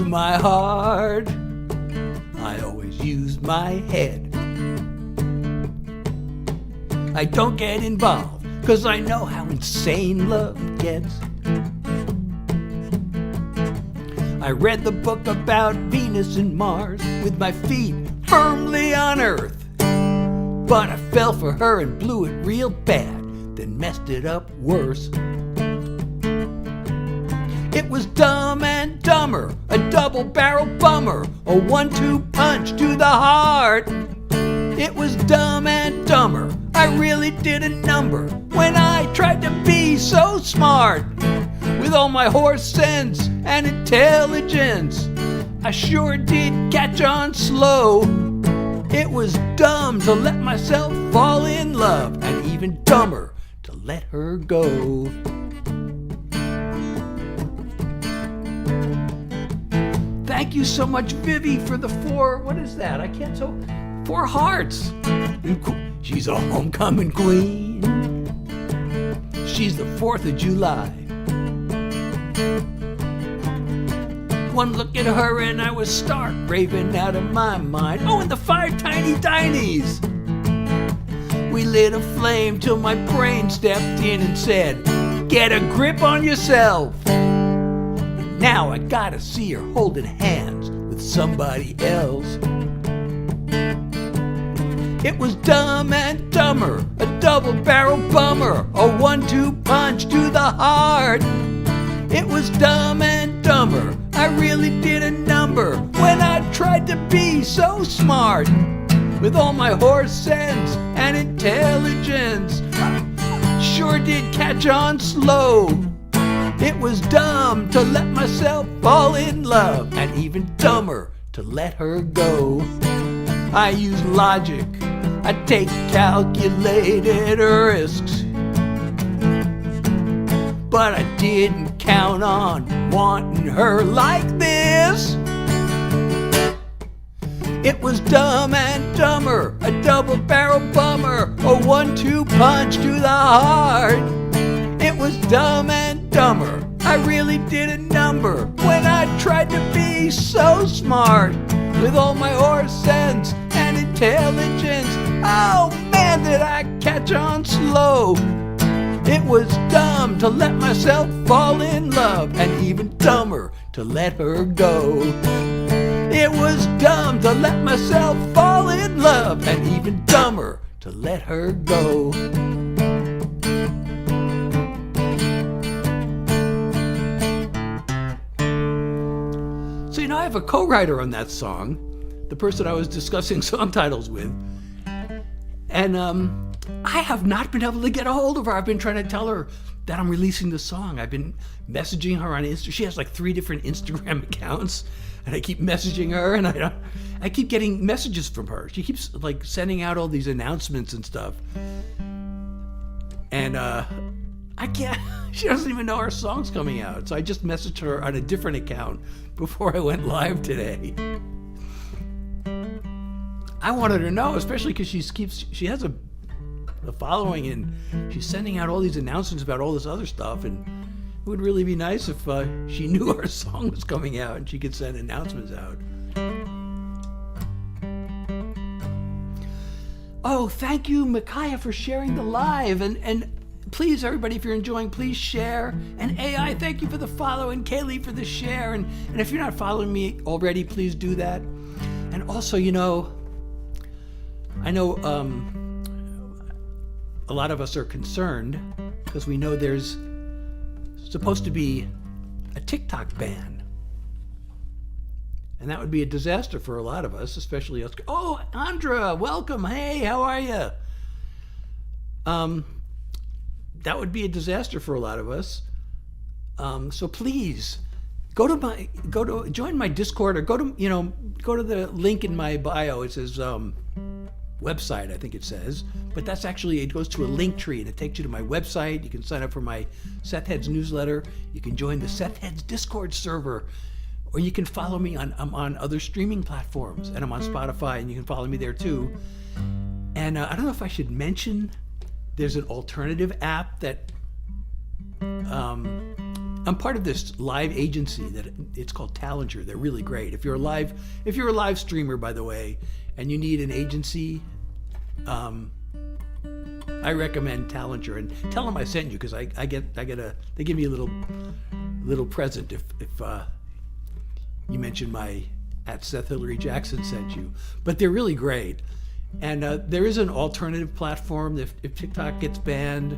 my heart. I always use my head. I don't get involved, 'cause I know how insane love gets. I read the book about Venus and Mars with my feet firmly on Earth. But I fell for her and blew it real bad, then messed it up worse. It was Dumb and Dumber, a double-barrel bummer, a 1-2 punch to the heart. It was Dumb and Dumber, I really did a number when I tried to be so smart. With all my horse sense and intelligence, I sure did catch on slow. It was dumb to let myself fall in love, and even dumber to let her go. Thank you so much, Vivi, for the 4, what is that? I can't tell. 4 hearts. She's a homecoming queen. She's the 4th of July. One look at her and I was stark raving out of my mind. Oh, and the 5 tiny tinies. We lit a flame till my brain stepped in and said, get a grip on yourself. And now I gotta see her holding hands with somebody else. It was Dumb and Dumber, a double-barrel bummer, a 1-2 punch to the heart. It was Dumb and Dumber, I really did a number when I tried to be so smart. With all my horse sense and intelligence, I sure did catch on slow. It was dumb to let myself fall in love, and even dumber to let her go. I use logic, I take calculated risks, but I didn't count on wanting her like this. It was Dumb and Dumber, a double-barrel bummer, a 1-2 punch to the heart. It was Dumb and Dumber, I really did a number when I tried to be so smart. With all my horse sense and intelligence, oh man, did I catch on slow. It was dumb to let myself fall in love, and even dumber to let her go. It was dumb to let myself fall in love, and even dumber to let her go. So, I have a co-writer on that song, the person I was discussing song titles with, and I have not been able to get a hold of her. I've been trying to tell her that I'm releasing the song. I've been messaging her on Instagram. She has like 3 different Instagram accounts, and I keep messaging her, and I keep getting messages from her. She keeps like sending out all these announcements and stuff, and I can't. She doesn't even know our song's coming out. So I just messaged her on a different account before I went live today. I wanted her to know, especially because she has a following, and she's sending out all these announcements about all this other stuff, and it would really be nice if she knew our song was coming out and she could send announcements out. Oh, thank you, Micaiah, for sharing the live, and please, everybody, if you're enjoying, please share. And AI, thank you for the follow, and Kaylee for the share, and if you're not following me already, please do that. And also, I know a lot of us are concerned because we know there's supposed to be a TikTok ban. And that would be a disaster for a lot of us, especially us. Oh, Andra, welcome. Hey, how are you? That would be a disaster for a lot of us. So please join my Discord, or go to the link in my bio. It says website, I think it says, but that's actually, it goes to a link tree and it takes you to my website. You can sign up for my Seth Heads newsletter. You can join the Seth Heads Discord server, or you can follow me I'm on other streaming platforms, and I'm on Spotify, and you can follow me there too. And I don't know if I should mention, there's an alternative app that I'm part of this live agency that it's called Talenter. They're really great. If you're a live streamer, by the way, and you need an agency, I recommend Talenter, and tell them I sent you, because they give me a little present if you mention my @Seth Hillary Jackson sent you. But they're really great, and there is an alternative platform if TikTok gets banned,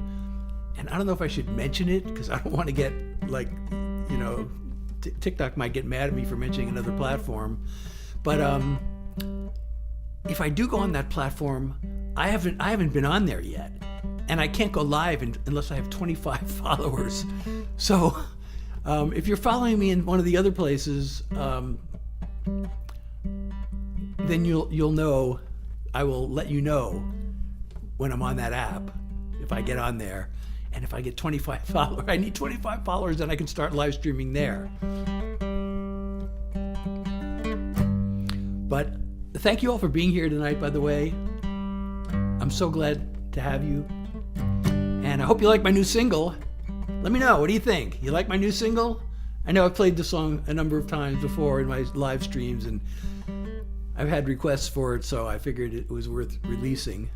and I don't know if I should mention it because I don't want to get TikTok might get mad at me for mentioning another platform, but if I do go on that platform, I haven't been on there yet, and I can't go live unless I have 25 followers. So if you're following me in one of the other places, then you'll know. I will let you know when I'm on that app if I get on there, and if I get 25 followers, I need 25 followers, then I can start live streaming there. But thank you all for being here tonight, by the way. I'm so glad to have you. And I hope you like my new single. Let me know, what do you think? You like my new single? I know I've played the song a number of times before in my live streams, and I've had requests for it, so I figured it was worth releasing.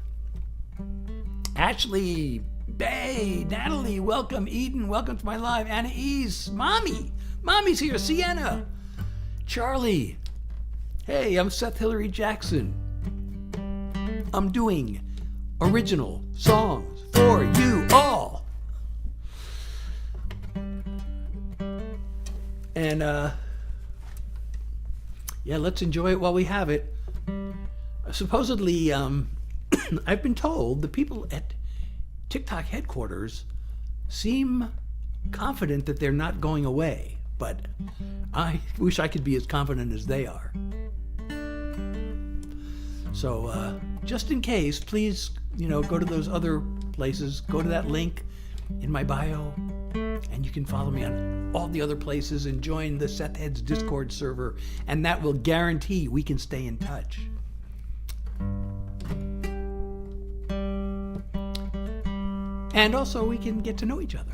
Ashley, Bay, Natalie, welcome. Eden, welcome to my live. Anais, Mommy's here. Sienna, Charlie. Hey, I'm Seth Hillary Jackson. I'm doing original songs for you all. And let's enjoy it while we have it. Supposedly, I've been told the people at TikTok headquarters seem confident that they're not going away, but I wish I could be as confident as they are. So just in case, please, go to those other places. Go to that link in my bio, and you can follow me on all the other places and join the Seth Heads Discord server, and that will guarantee we can stay in touch. And also we can get to know each other.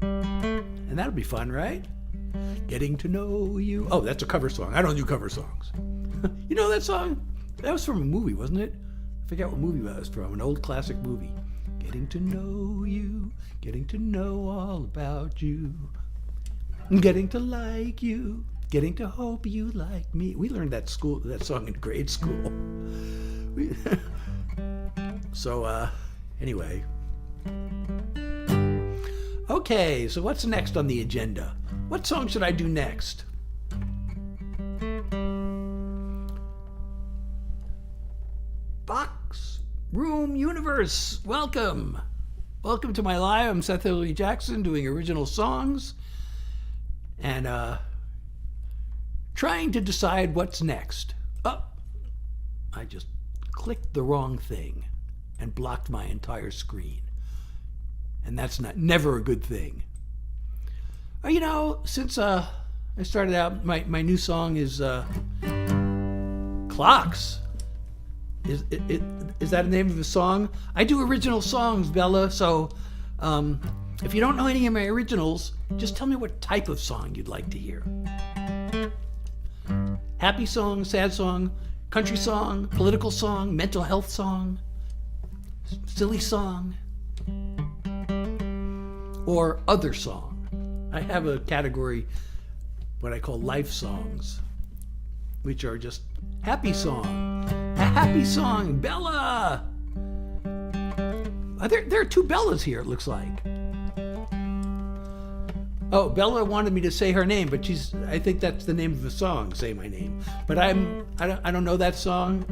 And that'll be fun, right? Getting to know you. Oh, that's a cover song. I don't do cover songs. You know that song? That was from a movie, wasn't it? I forget what movie that was from. An old classic movie. Getting to know you. Getting to know all about you. Getting to like you. Getting to hope you like me. We learned that song in grade school. So, anyway. Okay, so what's next on the agenda? What song should I do next? Box Room Universe, welcome. Welcome to my live. I'm Seth Hillary Jackson doing original songs and trying to decide what's next. Oh, I just clicked the wrong thing and blocked my entire screen. And that's never a good thing. Since I started out, my new song is Clocks. Is that the name of the song? I do original songs, Bella, so if you don't know any of my originals, just tell me what type of song you'd like to hear. Happy song, sad song, country song, political song, mental health song, silly song, or other song. I have a category, what I call life songs, which are just happy song. A happy song, Bella! There are two Bellas here, it looks like. Oh, Bella wanted me to say her name, but I think that's the name of the song, Say My Name. But I don't know that song,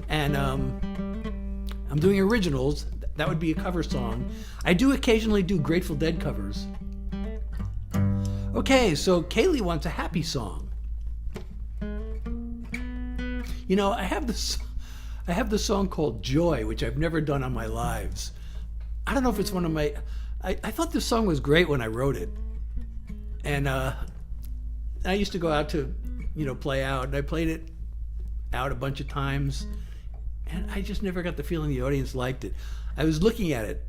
and I'm doing originals. That would be a cover song. I do occasionally do Grateful Dead covers. Okay, so Kaylee wants a happy song. I have this song called Joy, which I've never done on my lives. I don't know if it's one of my... I thought this song was great when I wrote it. And I used to go out to, play out, and I played it out a bunch of times, and I just never got the feeling the audience liked it. I was looking at it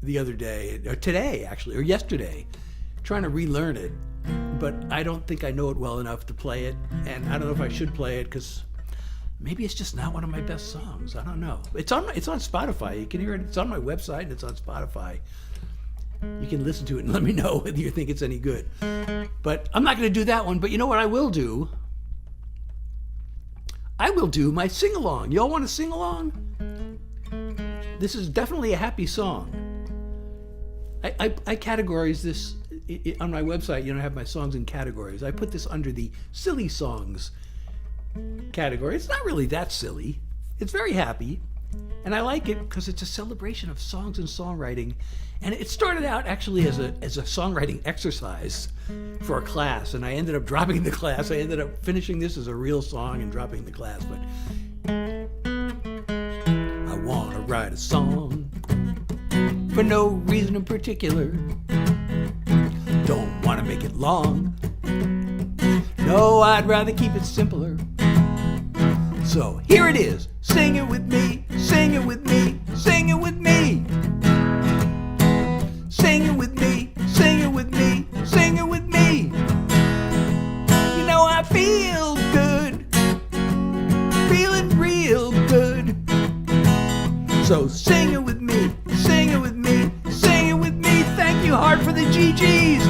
the other day, or today actually, or yesterday, trying to relearn it, but I don't think I know it well enough to play it, and I don't know if I should play it because maybe it's just not one of my best songs. I don't know. It's on Spotify. You can hear it. It's on my website and it's on Spotify. You can listen to it and let me know whether you think it's any good. But I'm not going to do that one. But you know what I will do? I will do my sing-along. Y'all want to sing along? This is definitely a happy song. I categorize this on my website. You know, I have my songs in categories. I put this under the silly songs category. It's not really that silly. It's very happy. And I like it because it's a celebration of songs and songwriting. And it started out actually as a songwriting exercise for a class. And I ended up dropping the class. I ended up finishing this as a real song and dropping the class. But I want to write a song for no reason in particular. Don't want to make it long. No, I'd rather keep it simpler. So here it is. Sing it with me, sing it with me, sing it with me. Sing it with me, sing it with me, sing it with me. You know I feel good, feeling real good. So sing it with me, sing it with me, sing it with me. Thank you, Heart, for the GGs.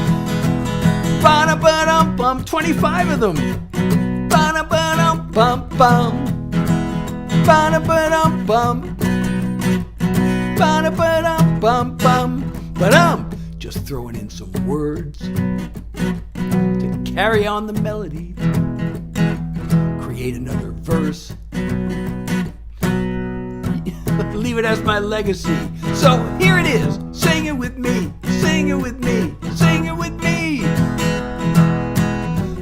Ba-da-ba-dum-bum, 25 of them. Ba-da-ba-dum-bum-bum. Ba-da-ba-dum-bum. Ba-da-ba-dum-bum-bum. But just throwing in some words to carry on the melody. Create another verse. Leave it as my legacy. So here it is. Sing it with me. Sing it with me. Sing it with me.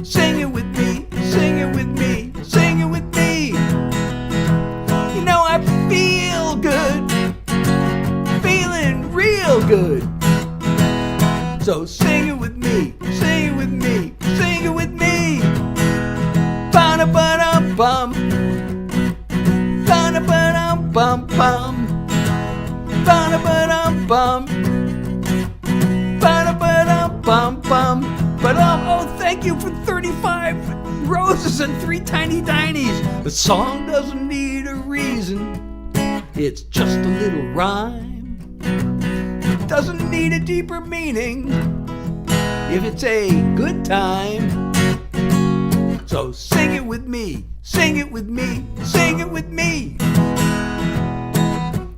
Sing it with me. Sing it with me. Sing it with me. You know I feel good. Feeling real good. So sing it with me. Sing it with me. Sing it with me. Ba-da-ba-dum-bum. Ba-da-ba-dum-bum-bum. Ba-da-ba-dum-bum. Ba-da-ba-dum-bum-bum. But oh, thank you for 35 roses and 3 tiny tinies. The song doesn't need a reason. It's just a little rhyme. It doesn't need a deeper meaning if it's a good time. So sing it with me. Sing it with me. Sing it with me.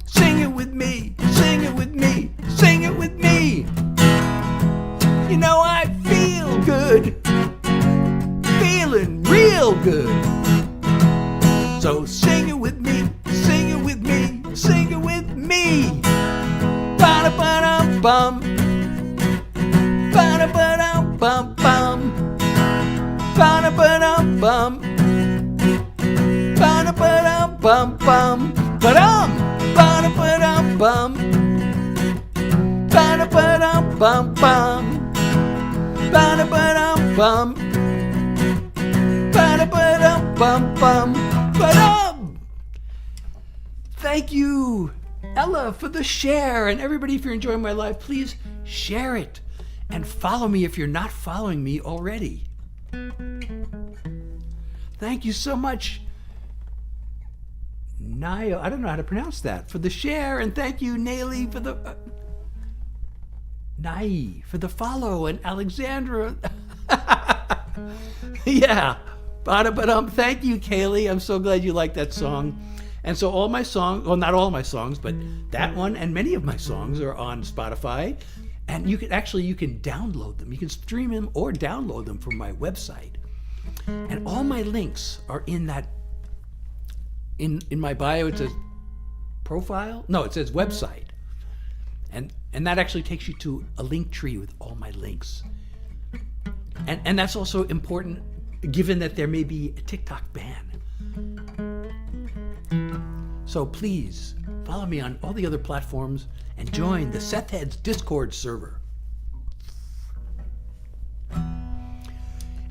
Sing it with me. Sing it with me. Sing it with me. You know I feel good. Feeling real good. So sing it with me. Sing it with me. Sing it with me. Ba-da-ba-dum-bum. Ba-da-ba-dum-bum-bum. Ba-da-ba-dum-bum. Ba-da-ba-dum-bum-bum. Ba-dum. Ba-da-ba-dum-bum. Ba-da-ba-dum-bum-bum. Ba-da-ba-dum-bum. Ba-da-ba-dum-bum-bum. Ba-dum. Thank you, Ella, for the share. And everybody, if you're enjoying my live, please share it. And follow me if you're not following me already. Thank you so much, Nayo. I don't know how to pronounce that. For the share. And thank you, Naily, for the... Nai, for the follow. And Alexandra. Yeah. Thank you, Kaylee. I'm so glad you like that song. And so all my songs, well, not all my songs, but that one and many of my songs are on Spotify. And you can download them. You can stream them or download them from my website. And all my links are in that, in my bio. It says profile. No, it says website. And that actually takes you to a link tree with all my links. And that's also important given that there may be a TikTok ban. So please follow me on all the other platforms and join the Seth Heads Discord server.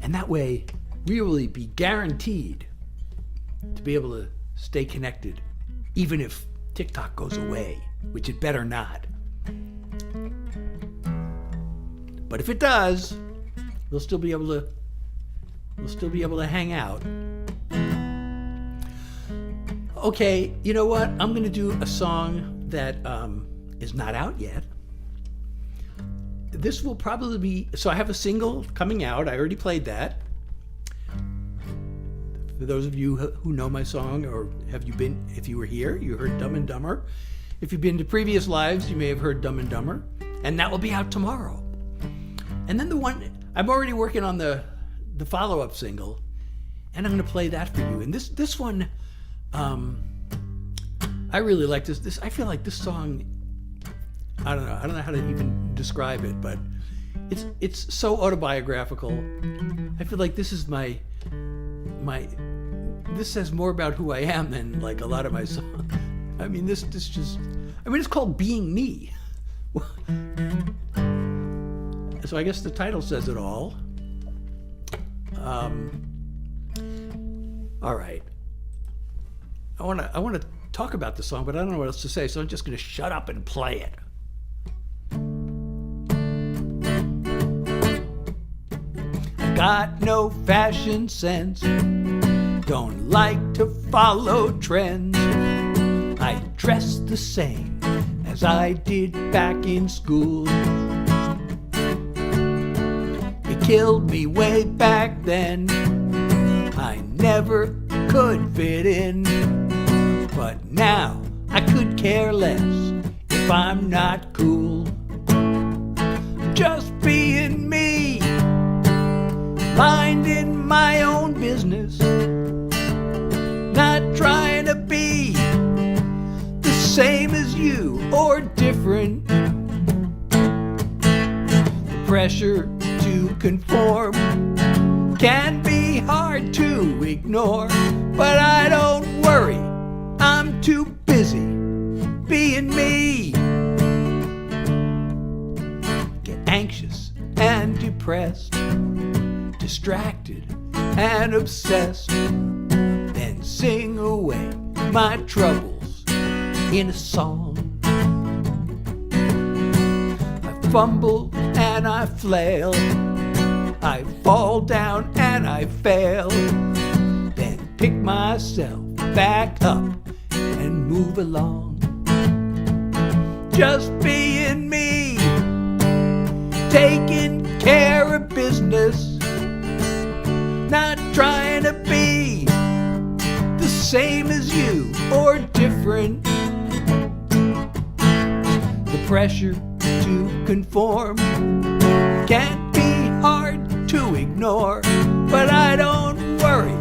And that way, we will be guaranteed to be able to stay connected, even if TikTok goes away, which it better not. But if it does, we'll still be able to hang out. Okay, you know what? I'm going to do a song that is not out yet. This will probably be... So I have a single coming out. I already played that. For those of you who know my song, or if you were here, you heard Dumb and Dumber. If you've been to previous lives, you may have heard Dumb and Dumber. And that will be out tomorrow. And then the one... I'm already working on the follow-up single. And I'm going to play that for you. And this one... I really like this. I feel like this song, I don't know how to even describe it, but it's so autobiographical. I feel like this is this says more about who I am than like a lot of my songs. I mean, it's called Being Me. So I guess the title says it all. All right. I want to talk about the song, but I don't know what else to say, so I'm just going to shut up and play it. I got no fashion sense, don't like to follow trends. I dress the same as I did back in school. It killed me way back then, I never could fit in. But now I could care less if I'm not cool. Just being me, minding my own business, not trying to be the same as you or different. The pressure to conform can be hard to ignore, but I don't worry. I'm too busy being me. Get anxious and depressed, distracted and obsessed, then sing away my troubles in a song. I fumble and I flail, I fall down and I fail, then pick myself back up and move along. Just being me, taking care of business, not trying to be the same as you or different. The pressure to conform can be hard to ignore, but I don't worry,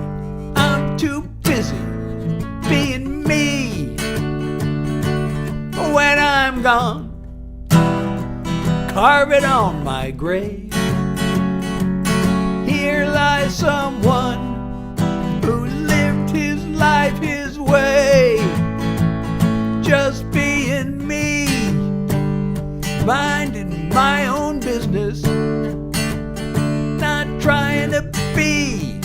I'm too busy being me. When I'm gone, carve it on my grave. Here lies someone who lived his life his way. Just being me, minding my own business, not trying to be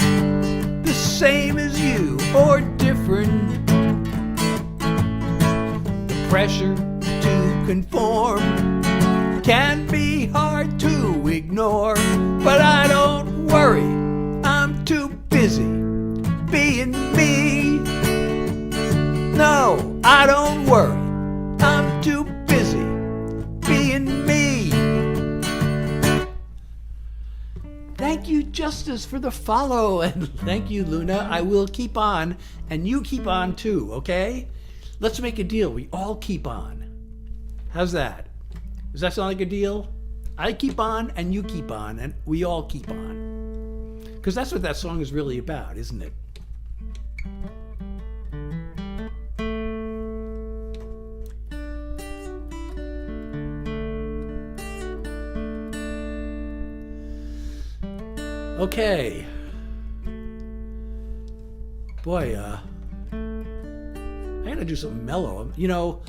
the same as you or different. The pressure to conform can be hard to ignore, but I don't worry, I'm too busy being me. No, I don't worry, I'm too busy being me. Thank you, Justice, for the follow, and thank you, Luna. I will keep on, and you keep on too, okay? Let's make a deal. We all keep on. How's that? Does that sound like a deal? I keep on, and you keep on, and we all keep on. Because that's what that song is really about, isn't it? Okay. Boy, I gotta do something mellow. You know,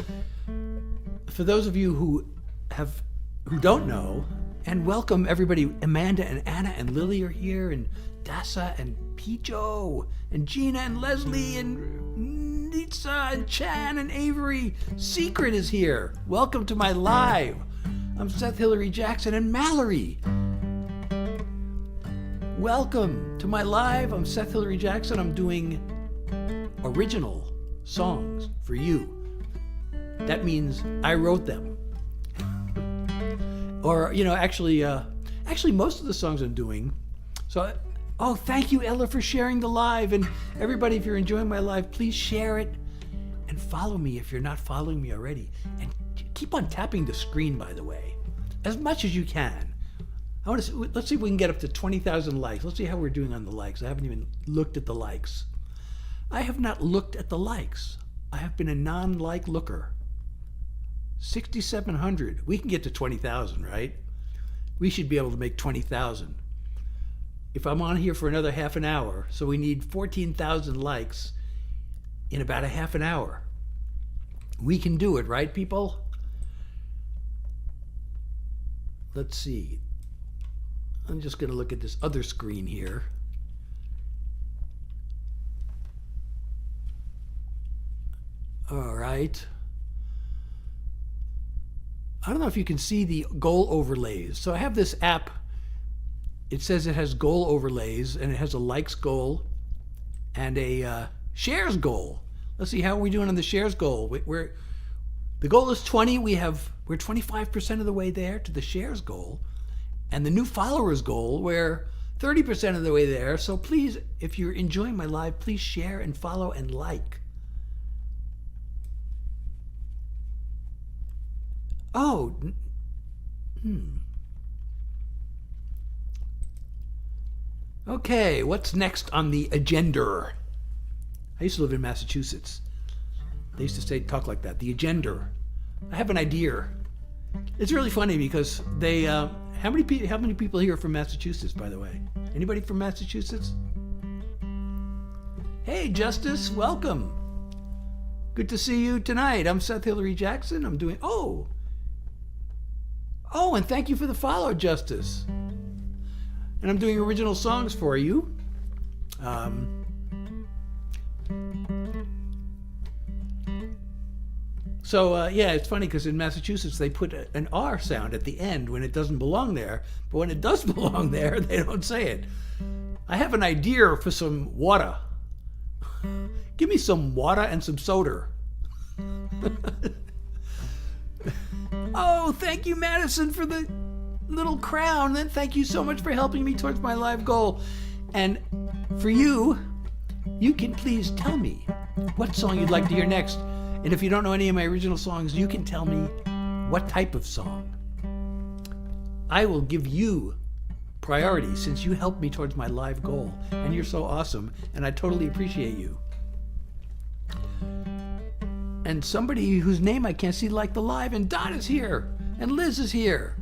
for those of you who don't know, and welcome everybody. Amanda and Anna and Lily are here, and Dasa and Pijo and Gina and Leslie and Nitsa and Chan and Avery. Secret is here. Welcome to my live. I'm Seth Hillary Jackson and Mallory. Welcome to my live. I'm Seth Hillary Jackson. I'm doing original songs for you. That means I wrote them. Or, actually most of the songs I'm doing. So, thank you, Ella, for sharing the live. And everybody, if you're enjoying my live, please share it and follow me if you're not following me already. And keep on tapping the screen, by the way, as much as you can. Let's see if we can get up to 20,000 likes. Let's see how we're doing on the likes. I haven't even looked at the likes. I have not looked at the likes. I have been a non-like looker. 6,700. We can get to 20,000, right? We should be able to make 20,000. If I'm on here for another half an hour, so we need 14,000 likes in about a half an hour. We can do it, right, people? Let's see. I'm just going to look at this other screen here. All right. I don't know if you can see the goal overlays. So I have this app. It says it has goal overlays, and it has a likes goal and a shares goal. Let's see, how are we doing on the shares goal? The goal is 20. We're 25% of the way there to the shares goal. And the new followers goal, we're 30% of the way there. So please, if you're enjoying my live, please share and follow and like. Okay, what's next on the agenda? I used to live in Massachusetts. They used to talk like that. The agenda. I have an idea. It's really funny because they. How many people here are from Massachusetts, by the way? Anybody from Massachusetts? Hey, Justice, welcome. Good to see you tonight. I'm Seth Hillary Jackson. I'm doing. And thank you for the follow, Justice. And I'm doing original songs for you. It's funny because in Massachusetts they put an R sound at the end when it doesn't belong there, but when it does belong there, they don't say it. I have an idea for some water. Give me some water and some soda. Thank you, Madison, for the little crown. And thank you so much for helping me towards my live goal. And for you can please tell me what song you'd like to hear next. And if you don't know any of my original songs, you can tell me what type of song. I will give you priority since you helped me towards my live goal. And you're so awesome, and I totally appreciate you. And somebody whose name I can't see like the live, and Dot is here, and Liz is here,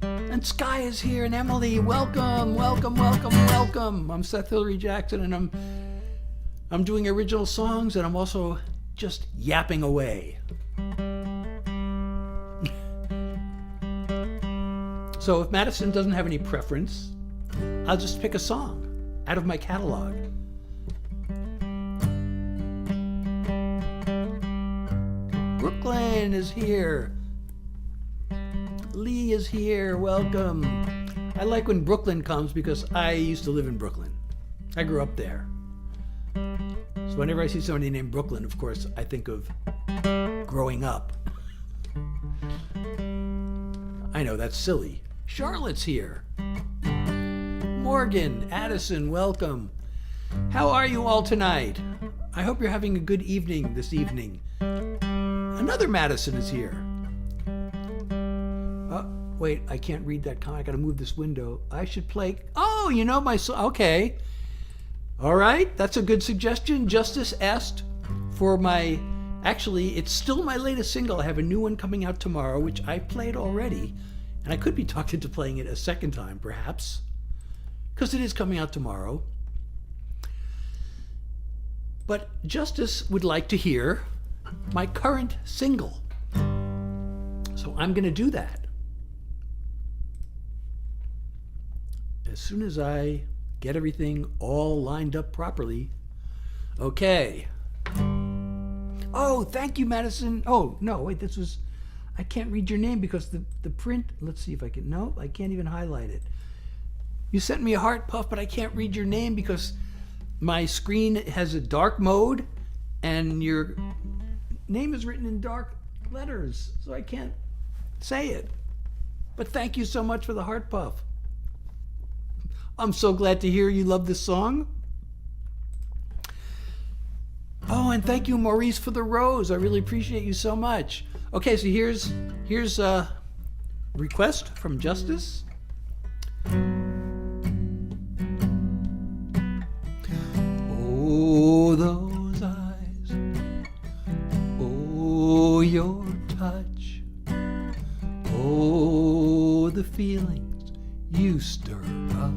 and Sky is here, and Emily. Welcome, welcome, welcome, welcome. I'm Seth Hillary Jackson, and I'm doing original songs, and I'm also just yapping away. So if Madison doesn't have any preference, I'll just pick a song out of my catalog. Brooklyn is here. Lee is here. Welcome. I like when Brooklyn comes because I used to live in Brooklyn. I grew up there. So whenever I see somebody named Brooklyn, of course, I think of growing up. I know, that's silly. Charlotte's here. Morgan, Addison, welcome. How are you all tonight? I hope you're having a good evening this evening. Another Madison is here. Wait, I can't read that comment. I gotta move this window. I should play. My song. Okay. All right, that's a good suggestion. Justice asked for actually, it's still my latest single. I have a new one coming out tomorrow, which I played already. And I could be talked into playing it a second time, perhaps, because it is coming out tomorrow. But Justice would like to hear my current single. So I'm going to do that as soon as I get everything all lined up properly. Okay. Oh, thank you, Madison. Oh, no, wait, I can't read your name because the print, let's see if I can, no, I can't even highlight it. You sent me a heart puff, but I can't read your name because my screen has a dark mode and your name is written in dark letters, so I can't say it. But thank you so much for the heart puff. I'm so glad to hear you love this song. Oh, and thank you, Maurice, for the rose. I really appreciate you so much. Okay, so here's a request from Justice. Oh, those eyes. Oh, your touch. Oh, the feelings you stir up.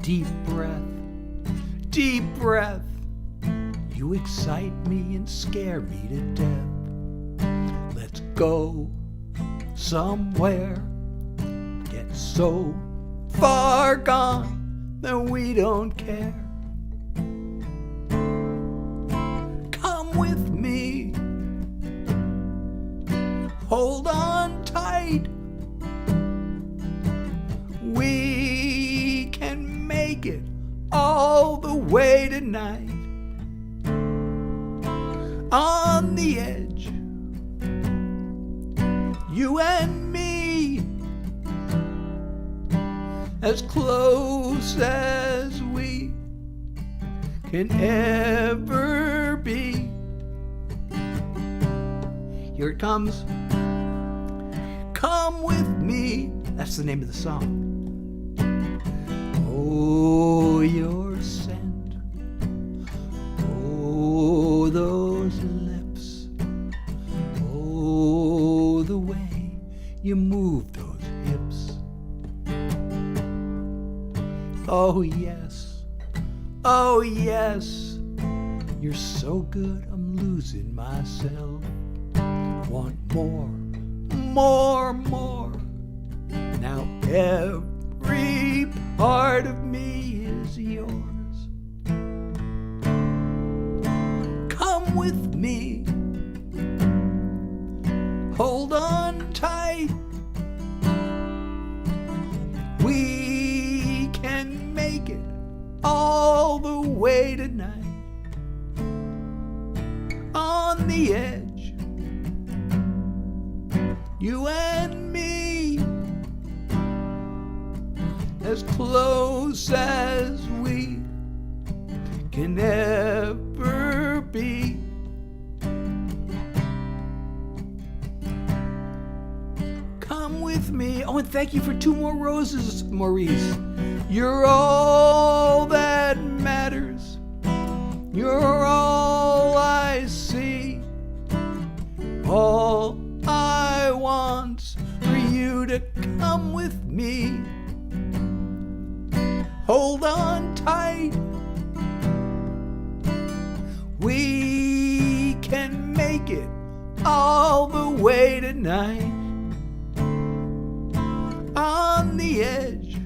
Deep breath, deep breath. You excite me and scare me to death. Let's go somewhere. Get so far gone that we don't care. Come with me. Hold on tight. We can make it all the way tonight. On the edge, you and me, as close as we can ever be. Here it comes. Come with me. That's the name of the song. Oh, your scent. Oh, those lips. Oh, the way you move those hips. Oh, yes. Oh, yes. You're so good, I'm losing myself. Want more, more, more. Now every part of me is yours. Come with me. Hold on tight. We can make it all the way tonight. On the edge, you and me, as close as we can ever be. Come with me. Oh, and thank you for 2 more roses, Maurice. You're all that matters. You're all I see. All I want's for you to come with me. Hold on tight. We can make it all the way tonight. On the edge,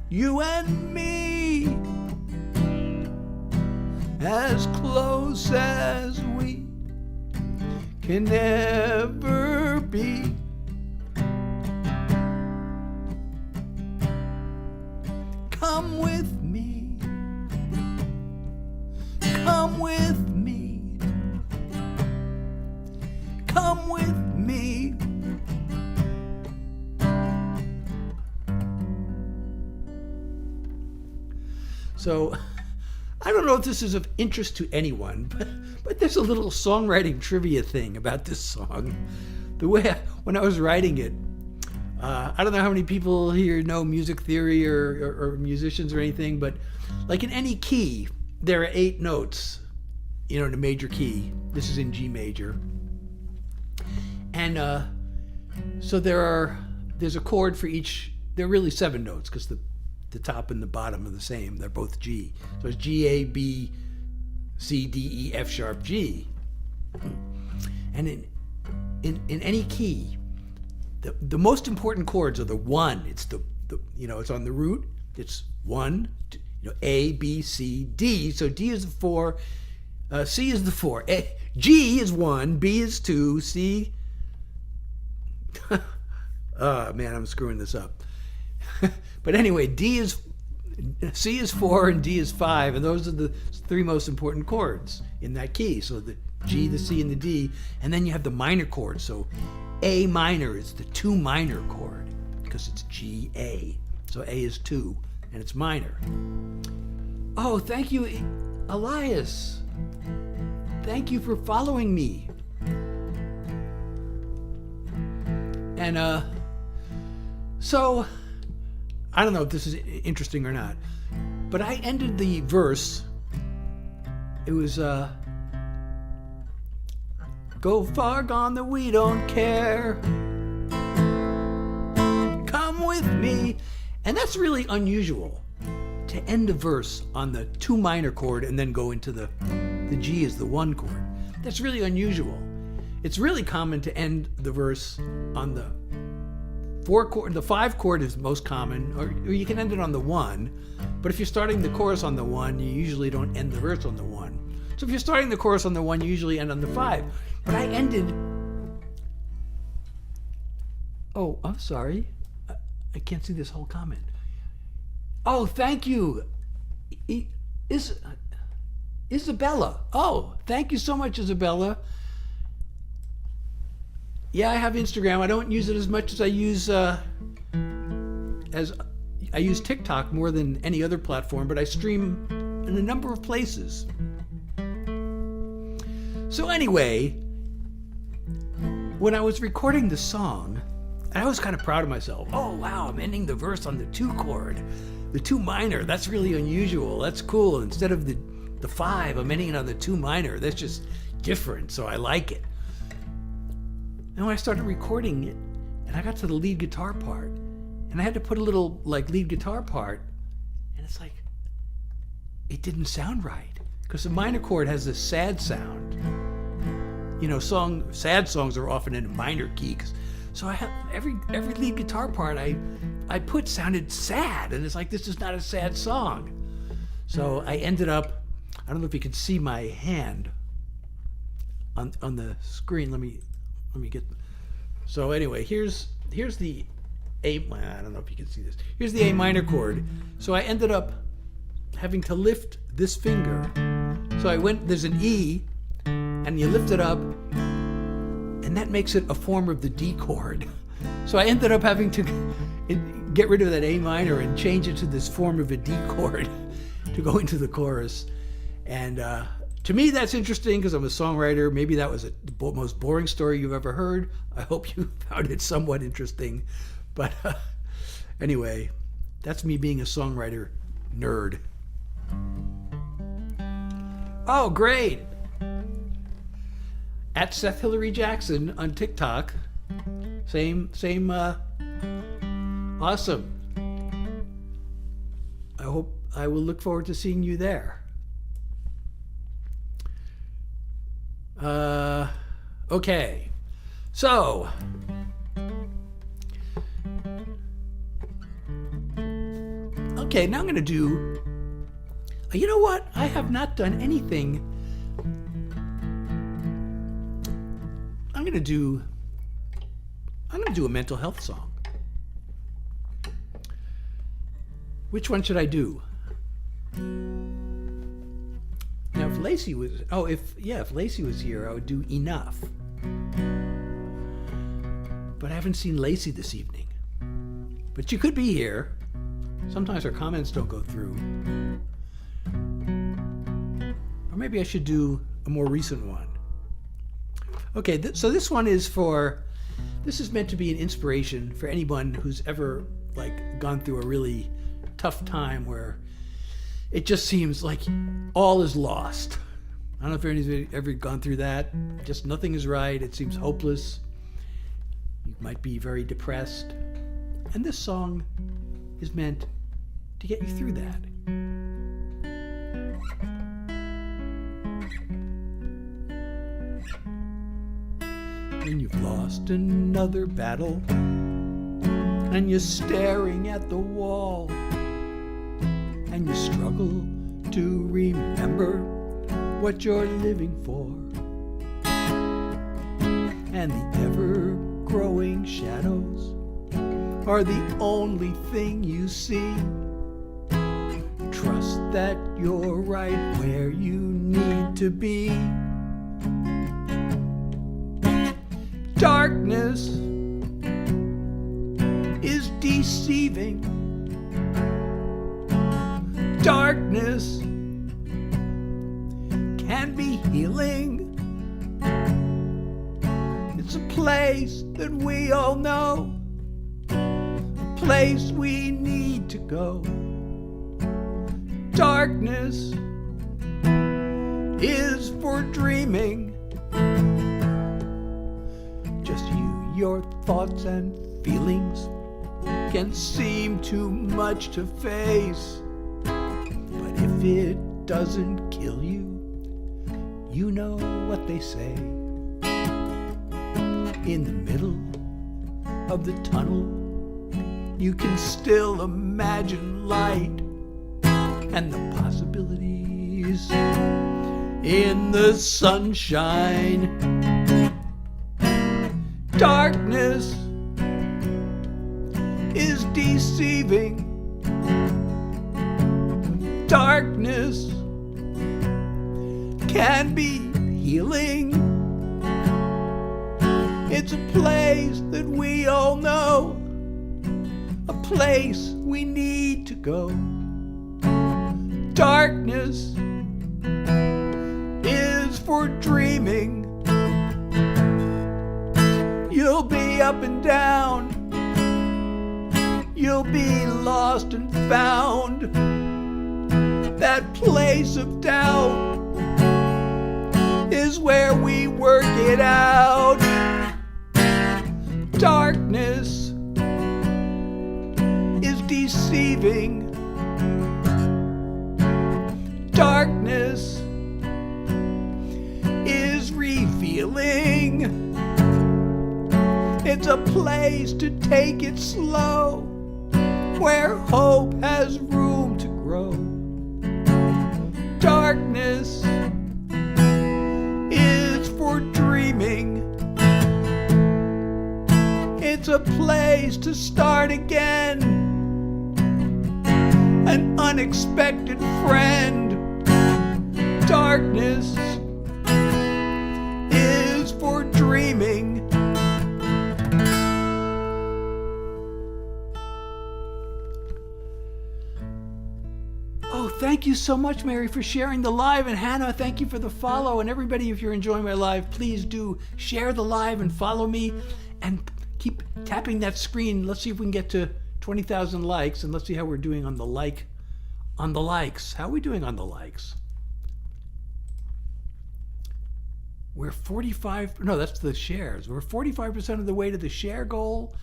you and me, as close as we can ever be. Come with me. Come with me. Come with me. So, I don't know if this is of interest to anyone, but there's a little songwriting trivia thing about this song. The way when I was writing it, I don't know how many people here know music theory or musicians or anything, but like in any key, there are 8 notes, in a major key. This is in G major. And so there's a chord for each. There are really 7 notes because the top and the bottom are the same. They're both G. So it's G, A, B, C, D, E, F sharp, G. And in any key, the most important chords are the 1. It's it's on the root. It's 1, A, B, C, D. So D is the 4. C is the 4. G is 1. B is 2. C. Oh man, I'm screwing this up. But anyway, C is 4 and D is 5, and those are the 3 most important chords in that key. So the G, the C, and the D, and then you have the minor chords. So A minor is the 2 minor chord because it's G A. So A is 2 and it's minor. Oh, thank you, Elias. Thank you for following me. And so I don't know if this is interesting or not, but I ended the verse. It was go far gone that we don't care. Come with me. And that's really unusual to end a verse on the 2 minor chord and then go into the G is the 1 chord. That's really unusual. It's really common to end the verse on the 4 chord. The 5 chord is most common, or you can end it on the 1. But if you're starting the chorus on the 1, you usually don't end the verse on the 1. So if you're starting the chorus on the 1, you usually end on the 5. But I ended. Oh, I'm sorry. I can't see this whole comment. Oh, thank you, Isabella. Oh, thank you so much, Isabella. Yeah, I have Instagram. I don't use it as much as I use TikTok more than any other platform, but I stream in a number of places. So anyway, when I was recording the song, I was kind of proud of myself. Oh, wow, I'm ending the verse on the 2 chord, the 2 minor. That's really unusual. That's cool. Instead of the 5, I'm ending it on the 2 minor. That's just different, so I like it. And when I started recording it, and I got to the lead guitar part, and I had to put a little lead guitar part, and it's like, it didn't sound right. Because the minor chord has this sad sound. You know, sad songs are often in a minor key. So I have every lead guitar part I put sounded sad, and it's like, this is not a sad song. So I ended up, I don't know if you can see my hand on the screen. Let me get. So anyway, here's the A. I don't know if you can see this. Here's the A minor chord. So I ended up having to lift this finger. So there's an E, and you lift it up, and that makes it a form of the D chord. So I ended up having to get rid of that A minor and change it to this form of a D chord to go into the chorus. And to me, that's interesting because I'm a songwriter. Maybe that was the most boring story you've ever heard. I hope you found it somewhat interesting. But anyway, that's me being a songwriter nerd. Oh, great. At Seth Hillary Jackson on TikTok. Same, awesome. I will look forward to seeing you there. Okay. So, okay, now I'm going to do, you know what? I have not done anything. I'm going to do a mental health song. Which one should I do? Now, if Lacey was, if Lacey was here, I would do Enough. But I haven't seen Lacey this evening. But she could be here. Sometimes her comments don't go through. Or maybe I should do a more recent one. Okay, so this one is this is meant to be an inspiration for anyone who's ever gone through a really tough time where it just seems like all is lost. I don't know if anybody's ever gone through that. Just nothing is right. It seems hopeless. You might be very depressed. And this song is meant to get you through that. When you've lost another battle and you're staring at the wall and you struggle to remember what you're living for. And the ever-growing shadows are the only thing you see. Trust that you're right where you need to be. Darkness is deceiving. Darkness can be healing. It's a place that we all know, a place we need to go. Darkness is for dreaming. Just you, your thoughts and feelings can seem too much to face. But if it doesn't kill you, you know what they say. In the middle of the tunnel, you can still imagine light and the possibilities in the sunshine. Darkness is deceiving. Darkness can be healing. It's a place that we all know, a place we need to go. Darkness is for dreaming. You'll be up and down. You'll be lost and found. That place of doubt is where we work it out. Darkness is deceiving. Darkness is revealing. It's a place to take it slow, where hope has room to grow. Darkness is for dreaming. It's a place to start again, an unexpected friend. Darkness is for dreaming. Oh, thank you so much, Mary, for sharing the live. And Hannah, thank you for the follow. And everybody, if you're enjoying my live, please do share the live and follow me. And keep tapping that screen. Let's see if we can get to 20,000 likes. And let's see how we're doing on the likes. How are we doing on the likes? We're 45, no, that's the shares. We're 45% of the way to the share goal,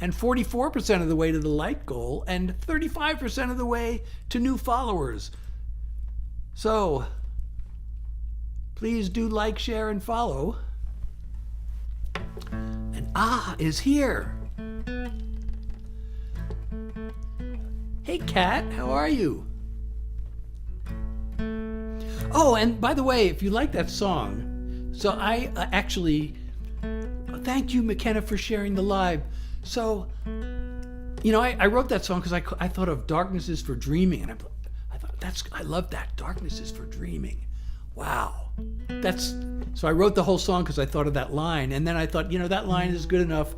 and 44% of the way to the like goal, and 35% of the way to new followers. So please do like, share, and follow. And is here. Hey, Kat, how are you? Oh, and by the way, if you like that song, so I actually, thank you, McKenna, for sharing the live. So, you know, I wrote that song because I thought of Darkness is for Dreaming, and I thought I love that. Darkness is for dreaming. Wow. So I wrote the whole song because I thought of that line, and then I thought, you know, that line is good enough.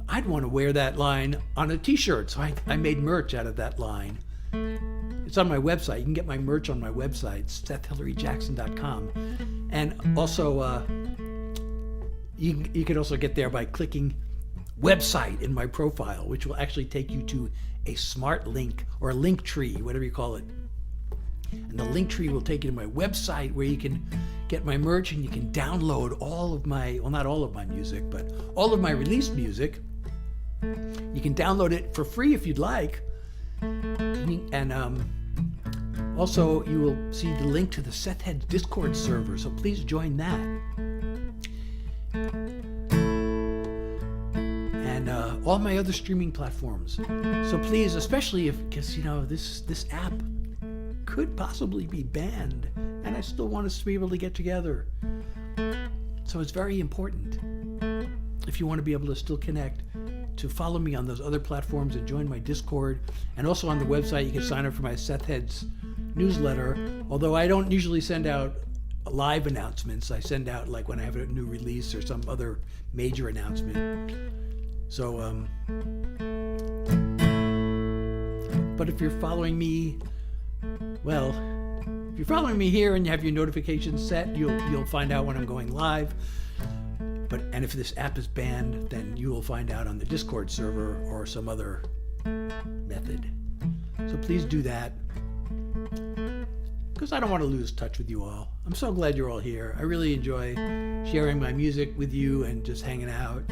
I'd want to wear that line on a t-shirt, so I made merch out of that line. It's on my website. You can get my merch on my website, SethHillaryJackson.com. And also, you can also get there by clicking website in my profile, which will actually take you to a smart link or a link tree, whatever you call it. And the link tree will take you to my website where you can get my merch and you can download all of my, well, not all of my music, but all of my released music. You can download it for free if you'd like. And also you will see the link to the Seth Heads Discord server, so please join that. And all my other streaming platforms. So please, especially because, you know, this app could possibly be banned, and I still want us to be able to get together. So it's very important, if you want to be able to still connect, to follow me on those other platforms and join my Discord. And also on the website, you can sign up for my Seth Heads newsletter. Although I don't usually send out live announcements. I send out like when I have a new release or some other major announcement. So, but if you're following me, well, if you're following me here and you have your notifications set, you'll find out when I'm going live. And if this app is banned, then you will find out on the Discord server or some other method. So please do that, because I don't want to lose touch with you all. I'm so glad you're all here. I really enjoy sharing my music with you and just hanging out.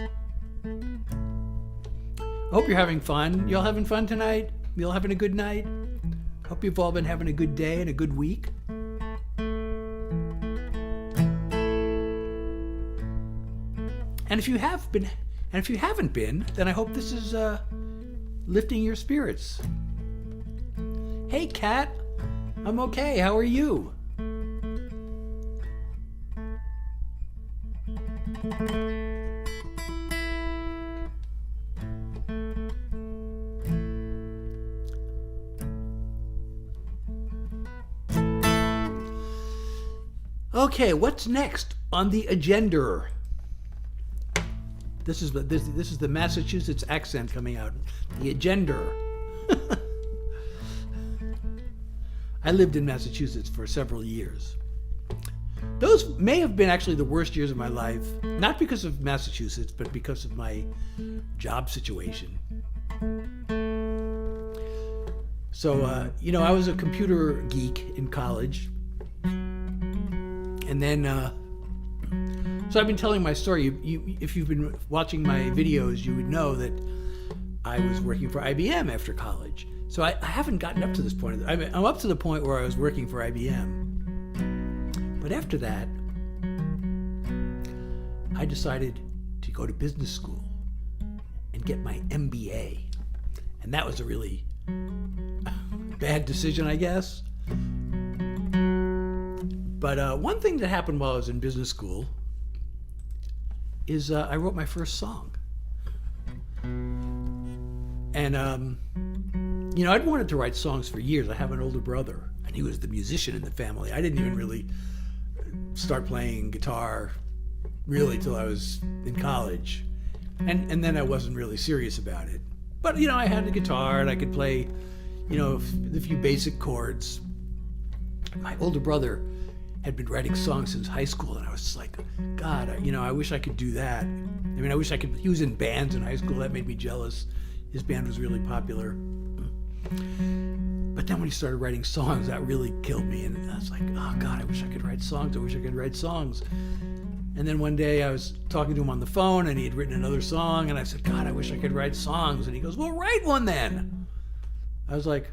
I hope you're having fun. You all having fun tonight? You all having a good night? Hope you've all been having a good day and a good week. And if you have been, and if you haven't been, then I hope this is lifting your spirits. Hey, Kat, I'm okay. How are you? Okay, what's next on the agenda? This is the Massachusetts accent coming out. The agenda. I lived in Massachusetts for several years. Those may have been actually the worst years of my life, not because of Massachusetts, but because of my job situation. So, I was a computer geek in college. And then, so I've been telling my story. If you've been watching my videos, you would know that I was working for IBM after college. So I haven't gotten up to this point. I'm up to the point where I was working for IBM. But after that, I decided to go to business school and get my MBA. And that was a really bad decision, I guess. But one thing that happened while I was in business school is I wrote my first song. And, I'd wanted to write songs for years. I have an older brother, and he was the musician in the family. I didn't even really start playing guitar really till I was in college. And then I wasn't really serious about it. But, I had a guitar, and I could play, the few basic chords. My older brother had been writing songs since high school, and I was just like, God, I wish I could do that. I wish I could. He was in bands in high school. That made me jealous. His band was really popular. But then when he started writing songs, that really killed me. And I was like, oh God, I wish I could write songs. I wish I could write songs. And then one day I was talking to him on the phone, and he had written another song, and I said, God, I wish I could write songs. And he goes, well, write one then. I was like,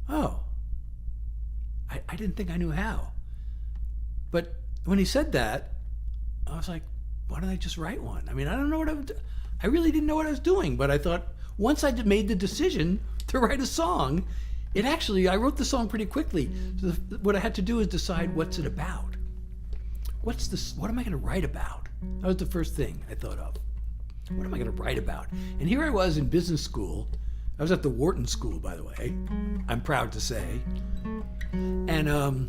oh, I didn't think I knew how. But when he said that, I was like, why don't I just write one? I don't know what I really didn't know what I was doing, but I thought once I made the decision to write a song, I wrote the song pretty quickly. So what I had to do is decide what's it about. What am I going to write about? That was the first thing I thought of. What am I going to write about? And here I was in business school. I was at the Wharton School, by the way. I'm proud to say. And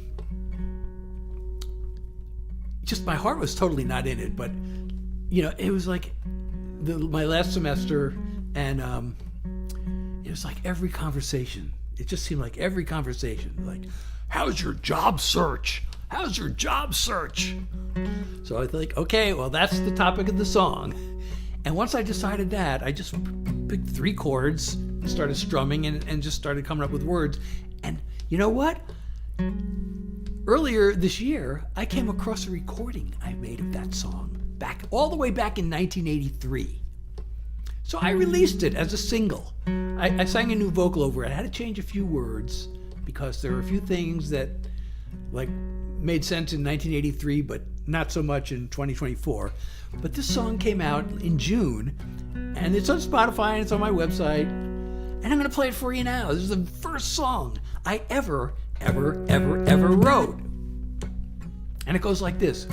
just my heart was totally not in it, but it was like my last semester, and it was like every conversation. It just seemed like every conversation, like, how's your job search? How's your job search? So I think, okay, well, that's the topic of the song. And once I decided that, I just picked 3 chords, started strumming, and just started coming up with words. And you know what? Earlier this year, I came across a recording I made of that song, all the way back in 1983. So I released it as a single. I sang a new vocal over it. I had to change a few words because there were a few things that made sense in 1983, but not so much in 2024. But this song came out in June, and it's on Spotify and it's on my website, and I'm going to play it for you now. This is the first song I ever ever wrote. And it goes like this.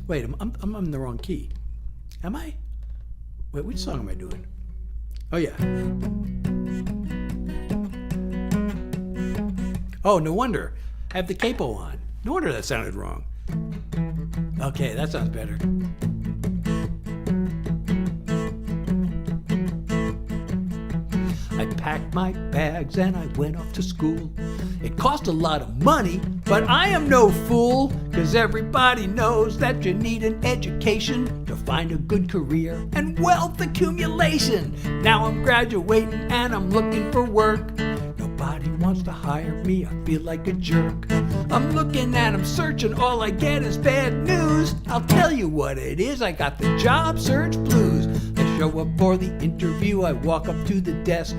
Wait, I'm in the wrong key. Am I? Wait, which song am I doing? Oh, yeah. Oh, no wonder. I have the capo on. No wonder that sounded wrong. Okay, that sounds better. I packed my bags and I went off to school. It cost a lot of money, but I am no fool, 'cause everybody knows that you need an education to find a good career and wealth accumulation. Now I'm graduating and I'm looking for work. Nobody wants to hire me, I feel like a jerk. I'm looking and I'm searching, all I get is bad news. I'll tell you what it is, I got the job search blues. I show up for the interview, I walk up to the desk,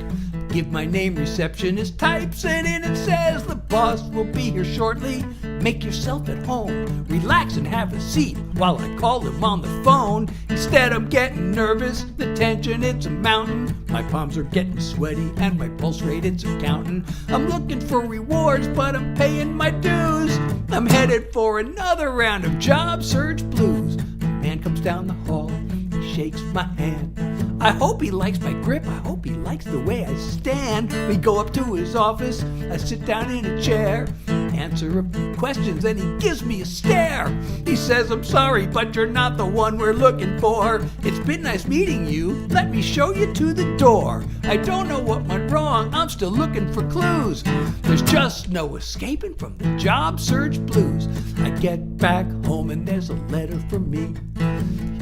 give my name, receptionist types it in and says, the boss will be here shortly. Make yourself at home, relax and have a seat while I call him on the phone. Instead I'm getting nervous, the tension it's a mountain. My palms are getting sweaty and my pulse rate it's a counting. I'm looking for rewards but I'm paying my dues. I'm headed for another round of job search blues. A man comes down the hall, he shakes my hand. I hope he likes my grip, I hope he likes the way I stand. We go up to his office, I sit down in a chair, answer a few questions and he gives me a stare. He says, I'm sorry, but you're not the one we're looking for. It's been nice meeting you, let me show you to the door. I don't know what went wrong, I'm still looking for clues. There's just no escaping from the job search blues. I get back home and there's a letter from me.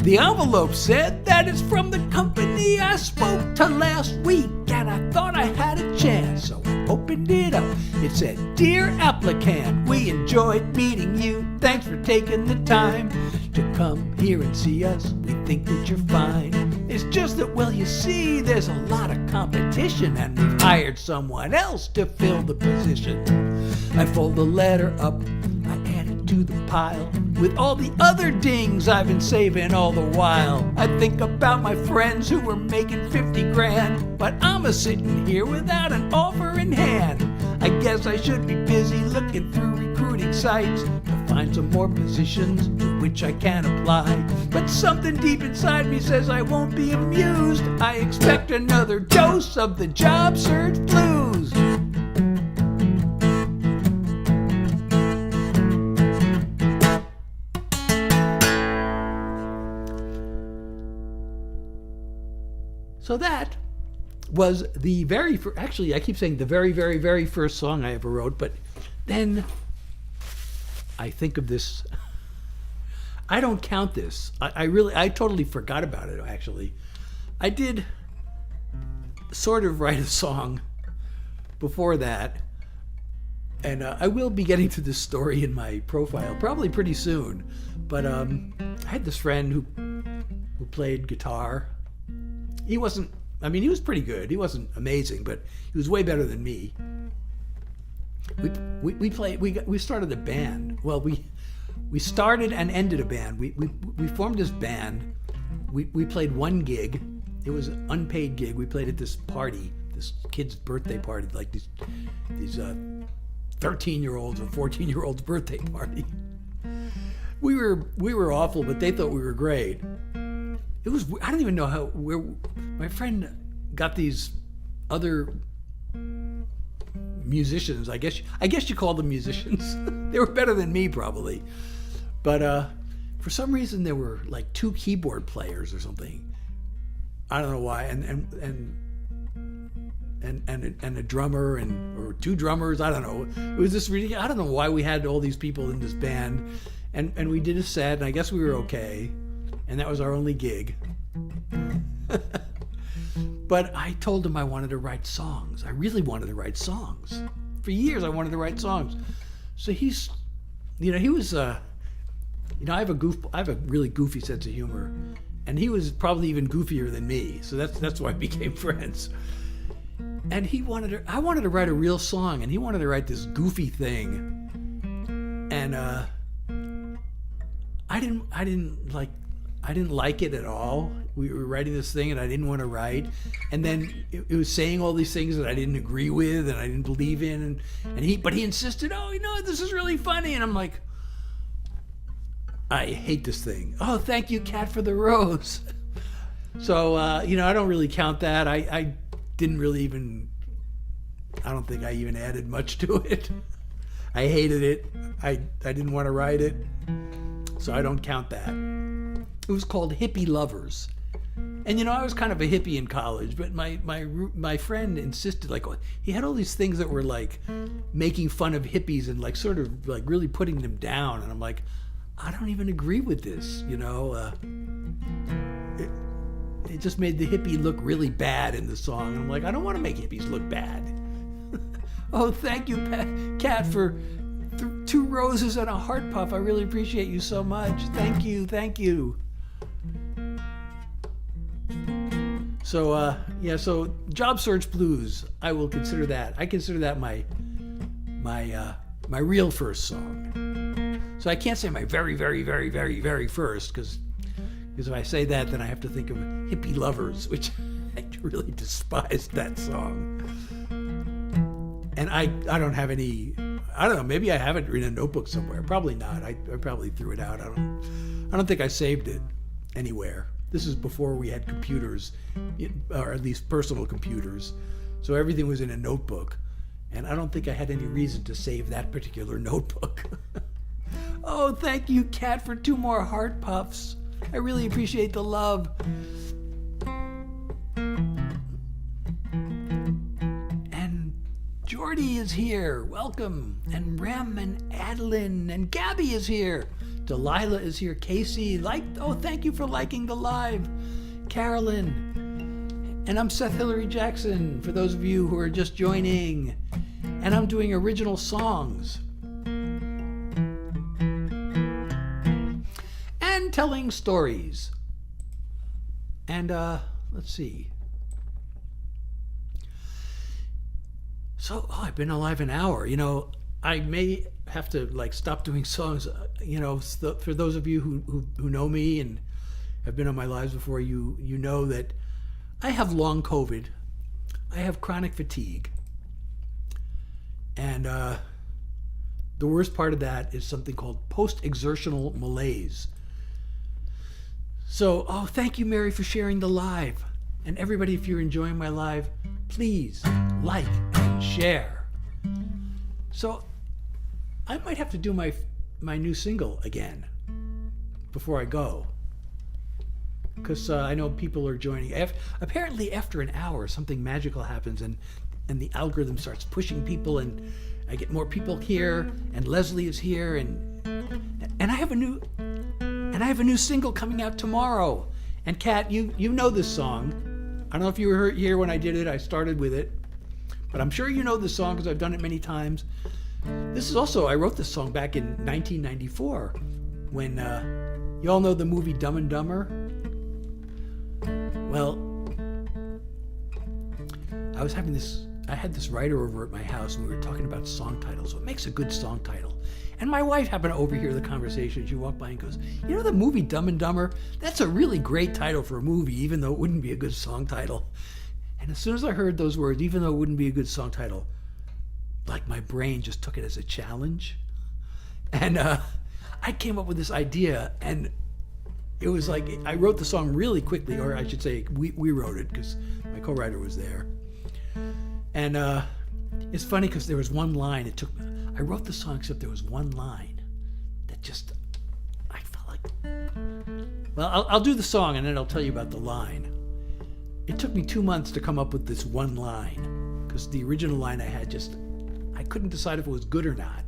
The envelope said that it's from the company I spoke to last week, and I thought I had a chance, so I opened it up. It said, Dear applicant, we enjoyed meeting you. Thanks for taking the time to come here and see us. We think that you're fine. It's just that, well, you see, there's a lot of competition, and we've hired someone else to fill the position. I fold the letter up, I add it to the pile with all the other dings I've been saving all the while. I think about my friends who were making 50 grand, but I'm a sitting here without an offer in hand. I guess I should be busy looking through recruiting sites to find some more positions to which I can apply. But something deep inside me says I won't be amused. I expect another dose of the job search blues. So that was the very first, actually I keep saying the very first song I ever wrote, but then I think of this, I don't count this. I totally forgot about it actually. I did sort of write a song before that, and I will be getting to this story in my profile probably pretty soon, but I had this friend who played guitar. He wasn't, I mean, he was pretty good. He wasn't amazing, but he was way better than me. We started a band. Well, we started and ended a band. We formed this band. We played one gig. It was an unpaid gig. We played at this party, this kid's birthday party, like these 13-year-olds or 14-year-olds birthday party. We were awful, but they thought we were great. It was, I don't even know where my friend got these other musicians. I guess you call them musicians. They were better than me probably, but for some reason there were like 2 keyboard players or something. I don't know why, and a drummer or 2 drummers. I don't know. It was just ridiculous. I don't know why we had all these people in this band, and we did a set, and I guess we were okay. And that was our only gig. But I told him I wanted to write songs. I really wanted to write songs. For years I wanted to write songs. So he was, I have a really goofy sense of humor. And he was probably even goofier than me. So that's why we became friends. And I wanted to write a real song, and he wanted to write this goofy thing. And I didn't like, I didn't like it at all. We were writing this thing and I didn't want to write. And then it was saying all these things that I didn't agree with and I didn't believe in. But he insisted, oh, this is really funny. And I'm like, I hate this thing. Oh, thank you, Cat, for the rose. So, I don't really count that. I didn't really I don't think I even added much to it. I hated it. I didn't want to write it. So I don't count that. It was called Hippie Lovers. And I was kind of a hippie in college, but my friend insisted, like, he had all these things that were like making fun of hippies and like sort of like really putting them down. And I'm like, I don't even agree with this, It just made the hippie look really bad in the song. And I'm like, I don't want to make hippies look bad. Oh, thank you, Cat, for 2 roses and a heart puff. I really appreciate you so much. Thank you. So, so Job Search Blues, I will consider that. I consider that my real first song. So I can't say my very, very, very, very, very first, because if I say that, then I have to think of Hippie Lovers, which I really despised that song. And I don't have any, I don't know, maybe I have it in a notebook somewhere. Probably not. I probably threw it out. I don't think I saved it anywhere. This is before we had computers, or at least personal computers. So everything was in a notebook. And I don't think I had any reason to save that particular notebook. Oh, thank you, Cat, for 2 more heart puffs. I really appreciate the love. And Jordy is here. Welcome. And Rem and Adeline and Gabby is here. Delilah is here. Casey, thank you for liking the live. Carolyn. And I'm Seth Hillary Jackson, for those of you who are just joining. And I'm doing original songs. And telling stories. And let's see. So, I've been alive an hour. I may have to stop doing songs. For those of you who know me and have been on my lives before, you know that I have long COVID. I have chronic fatigue. And the worst part of that is something called post-exertional malaise. So, thank you, Mary, for sharing the live. And everybody, if you're enjoying my live, please like and share. So, I might have to do my new single again before I go. Because I know people are joining. Apparently, after an hour, something magical happens and the algorithm starts pushing people, and I get more people here, and Leslie is here, and I have a new single coming out tomorrow. And Kat, you know this song. I don't know if you were here when I did it. I started with it, but I'm sure you know this song because I've done it many times. This is also, I wrote this song back in 1994 when you all know the movie Dumb and Dumber. Well, I had this writer over at my house, and we were talking about song titles. What makes a good song title? And my wife happened to overhear the conversation. She walked by and goes, "You know the movie Dumb and Dumber? That's a really great title for a movie, even though it wouldn't be a good song title." And as soon as I heard those words, even though it wouldn't be a good song title, my brain just took it as a challenge. And I came up with this idea, and it was like, I wrote the song really quickly, or I should say, we wrote it, because my co-writer was there. And it's funny because there was one line, I wrote the song except there was one line that just, I felt like, well, I'll do the song and then I'll tell you about the line. It took me 2 months to come up with this one line, because the original line I had I couldn't decide if it was good or not.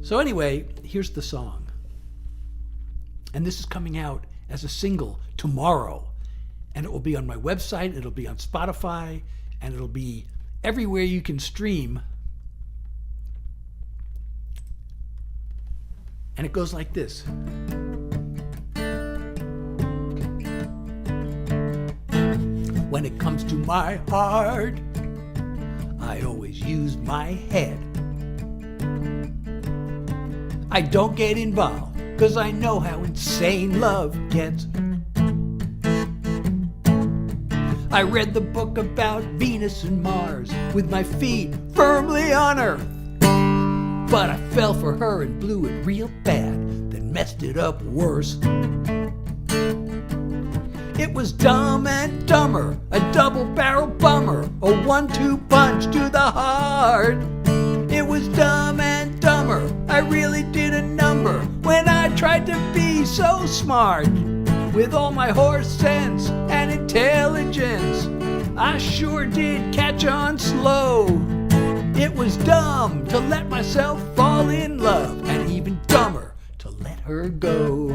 So anyway, here's the song. And this is coming out as a single tomorrow. And it will be on my website, it'll be on Spotify, and it'll be everywhere you can stream. And it goes like this. When it comes to my heart, I always use my head. I don't get involved 'cause I know how insane love gets. I read the book about Venus and Mars with my feet firmly on Earth. But I fell for her and blew it real bad, then messed it up worse. It was Dumb and Dumber, a double-barrel bummer, a 1-2 punch to the heart. It was Dumb and Dumber, I really did a number when I tried to be so smart. With all my horse sense and intelligence, I sure did catch on slow. It was dumb to let myself fall in love, and even dumber to let her go.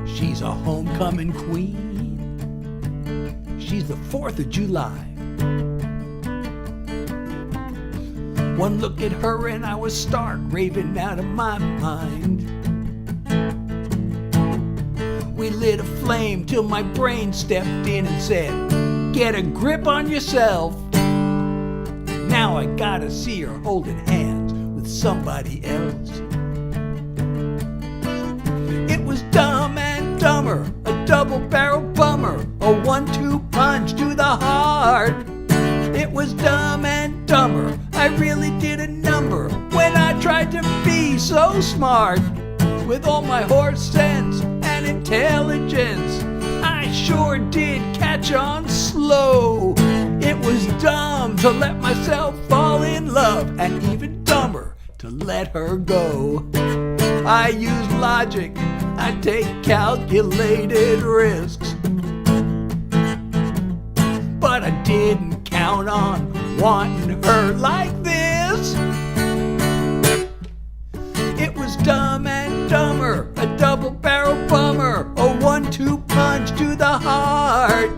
She's a homecoming queen. She's the 4th of July. One look at her and I was stark raving out of my mind. We lit a flame till my brain stepped in and said, "Get a grip on yourself." Now I gotta see her holding hands with somebody else. It was Dumb and Dumber, a double-barrel bummer, a 1-2 punch to the heart. It was Dumb and Dumber, I really did a number when I tried to be so smart. With all my horse sense and intelligence, I sure did catch on slow. It was dumb to let myself fall in love, and even dumber to let her go. I use logic, I take calculated risks, but I didn't count on wanting her like this. It was Dumb and Dumber, a double-barrel bummer, a 1-2 punch to the heart.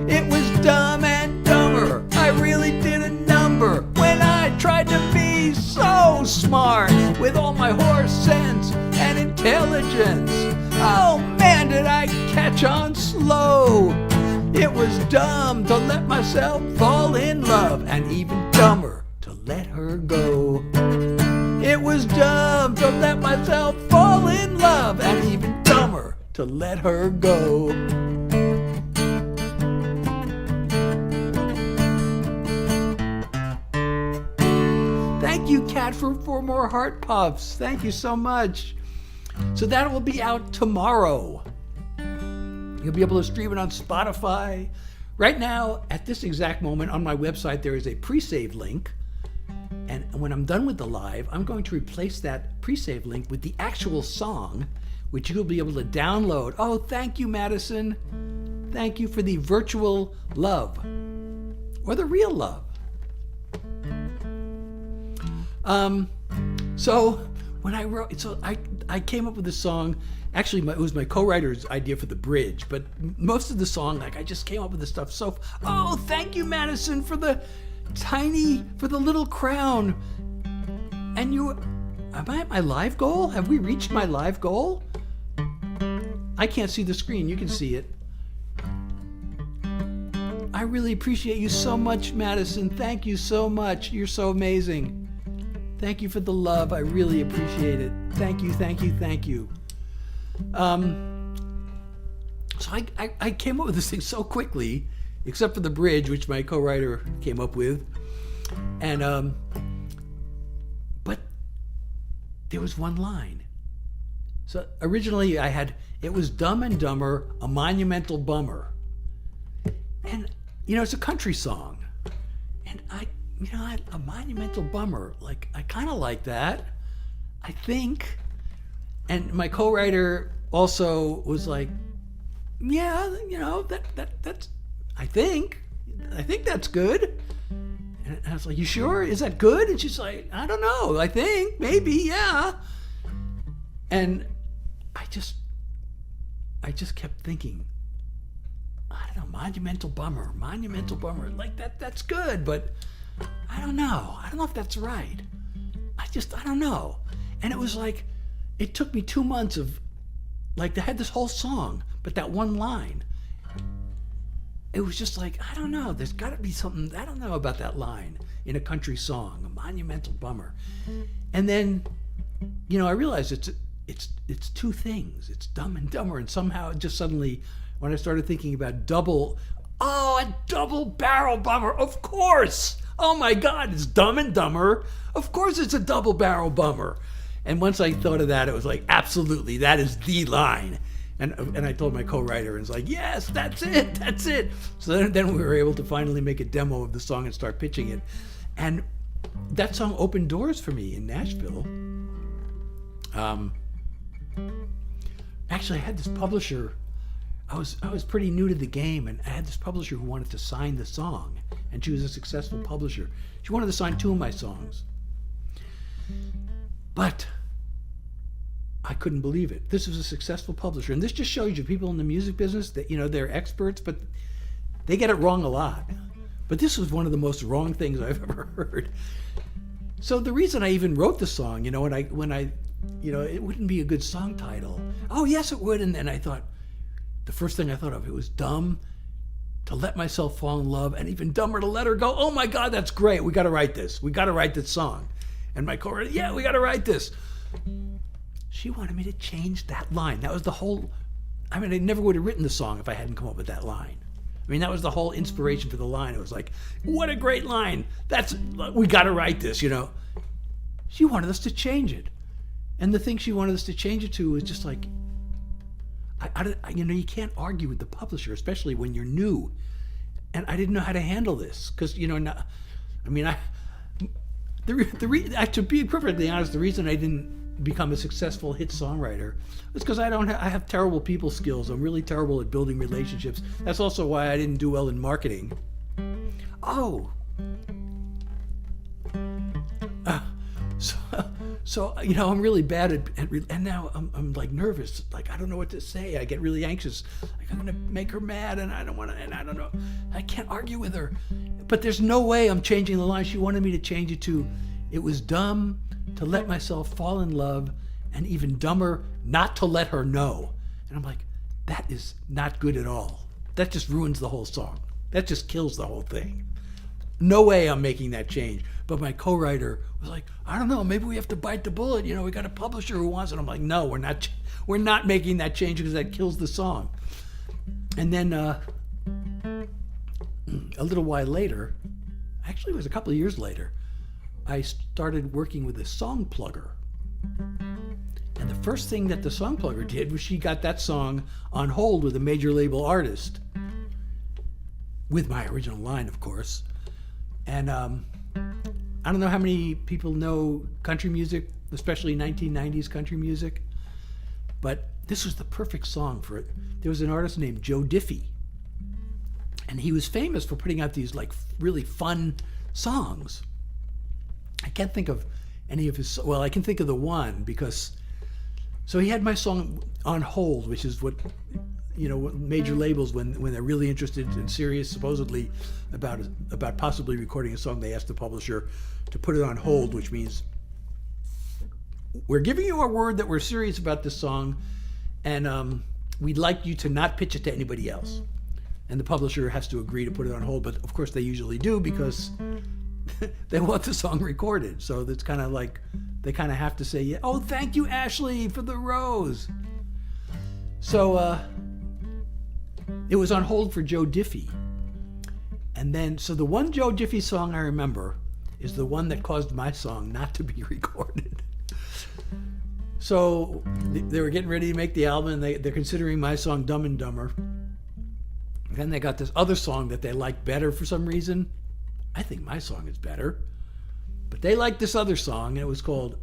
It was Dumb and Dumber, I really did a number when I tried to be so smart. With all my horse sense and intelligence, oh man, did I catch on slow. It was dumb to let myself fall in love, and even dumber to let her go. It was dumb to let myself fall in love, and even dumber to let her go. Thank you, Kat, for 4 more heart puffs. Thank you so much. So that will be out tomorrow. You'll be able to stream it on Spotify. Right now, at this exact moment on my website, there is a pre-save link. And when I'm done with the live, I'm going to replace that pre-save link with the actual song, which you'll be able to download. Oh, thank you, Madison. Thank you for the virtual love, or the real love. So when I wrote, I came up with this song. Actually, it was my co-writer's idea for the bridge, but most of the song, I just came up with this stuff. So, oh, thank you, Madison, for the little crown. And am I at my live goal? Have we reached my live goal? I can't see the screen. You can see it. I really appreciate you so much, Madison. Thank you so much. You're so amazing. Thank you for the love. I really appreciate it. Thank you, thank you, thank you. So I came up with this thing so quickly, except for the bridge, which my co-writer came up with. And, but there was one line. So originally it was Dumb and Dumber, a monumental bummer. And, it's a country song. And a monumental bummer, I kind of like that, I think. And my co-writer also was like, yeah, that's, I think that's good. And I was like, you sure? Is that good? And she's like, I don't know. I think, maybe, yeah. And I just kept thinking, I don't know, monumental bummer. That's good, but I don't know. I don't know if that's right. I don't know. And it was like, it took me 2 months of, they had this whole song, but that one line. it was just like, I don't know, there's got to be something, I don't know about that line in a country song, a monumental bummer. And then, I realized it's two things. It's Dumb and Dumber, and somehow it just suddenly, when I started thinking about a double barrel bummer, of course. Oh my God, it's Dumb and Dumber. Of course it's a double barrel bummer. And once I thought of that, it was like, absolutely, that is the line. And I told my co-writer, and it's like, yes, that's it. So then we were able to finally make a demo of the song and start pitching it. And that song opened doors for me in Nashville. Actually, I had this publisher. I was pretty new to the game, and I had this publisher who wanted to sign the song, and she was a successful publisher. She wanted to sign 2 of my songs. But I couldn't believe it. This was a successful publisher. And this just shows you people in the music business that, they're experts, but they get it wrong a lot. But this was one of the most wrong things I've ever heard. So the reason I even wrote the song, when I it wouldn't be a good song title. Oh, yes, it would. And then I thought, the first thing I thought of, it was dumb to let myself fall in love, and even dumber to let her go. Oh my God, that's great. We got to write this. We got to write this song. And my co-writer, yeah, we got to write this. She wanted me to change that line. That was the whole, I never would have written the song if I hadn't come up with that line. That was the whole inspiration for the line. It was like, what a great line. We got to write this, She wanted us to change it. And the thing she wanted us to change it to was just like, you can't argue with the publisher, especially when you're new. And I didn't know how to handle this because, to be perfectly honest, the reason I didn't become a successful hit songwriter was because I have terrible people skills. I'm really terrible at building relationships. That's also why I didn't do well in marketing. So I'm really bad at and now I'm like nervous. Like, I don't know what to say. I get really anxious. Like, I'm gonna make her mad, and I don't want to. And I don't know. I can't argue with her. But there's no way I'm changing the line. She wanted me to change it to, it was dumb to let myself fall in love, and even dumber not to let her know. And I'm like, that is not good at all. That just ruins the whole song. That just kills the whole thing. No way I'm making that change. But my co-writer was like, I don't know, maybe we have to bite the bullet. We got a publisher who wants it. I'm like, no, we're not making that change because that kills the song. And then a little while later, actually it was a couple of years later, I started working with a song plugger. And the first thing that the song plugger did was she got that song on hold with a major label artist, with my original line, of course. And I don't know how many people know country music, especially 1990s country music, but this was the perfect song for it. There was an artist named Joe Diffie, and he was famous for putting out these like really fun songs. I can't think of any of his, well, I can think of the one because, so he had my song on hold, which is what what major labels, when they're really interested and serious, supposedly about possibly recording a song, they ask the publisher to put it on hold, which means we're giving you our word that we're serious about this song, and we'd like you to not pitch it to anybody else. And the publisher has to agree to put it on hold, but of course they usually do because they want the song recorded. So it's kind of like they kind of have to say, yeah, oh, thank you, Ashley, for the rose. So it was on hold for Joe Diffie. And then, so the one Joe Diffie song I remember is the one that caused my song not to be recorded. So they were getting ready to make the album, and they're considering my song Dumb and Dumber. Then they got this other song that they liked better for some reason. I think my song is better. But they liked this other song, and it was called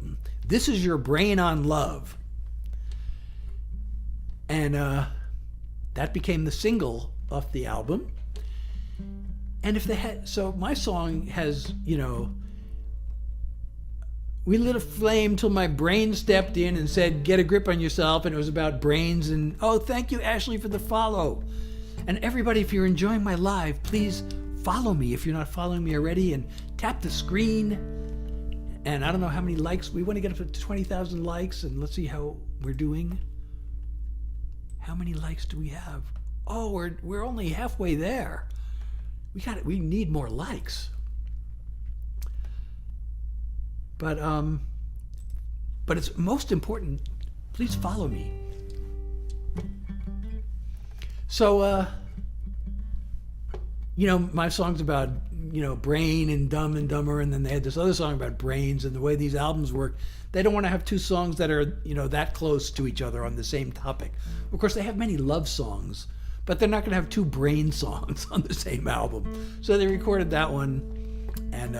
This Is Your Brain on Love. And that became the single off the album. And if they had, so my song has, we lit a flame till my brain stepped in and said, get a grip on yourself. And it was about brains. And, oh, thank you, Ashley, for the follow. And everybody, if you're enjoying my live, please follow me if you're not following me already, and tap the screen. And I don't know how many likes. We want to get up to 20,000 likes, and let's see how we're doing. How many likes do we have? oh, we're only halfway there. We need more likes. But it's most important, please follow me. So, my song's about, brain and Dumb and Dumber, and then they had this other song about brains, and the way these albums work, they don't want to have two songs that are, that close to each other on the same topic. Of course, they have many love songs, but they're not going to have two brain songs on the same album. So they recorded that one, and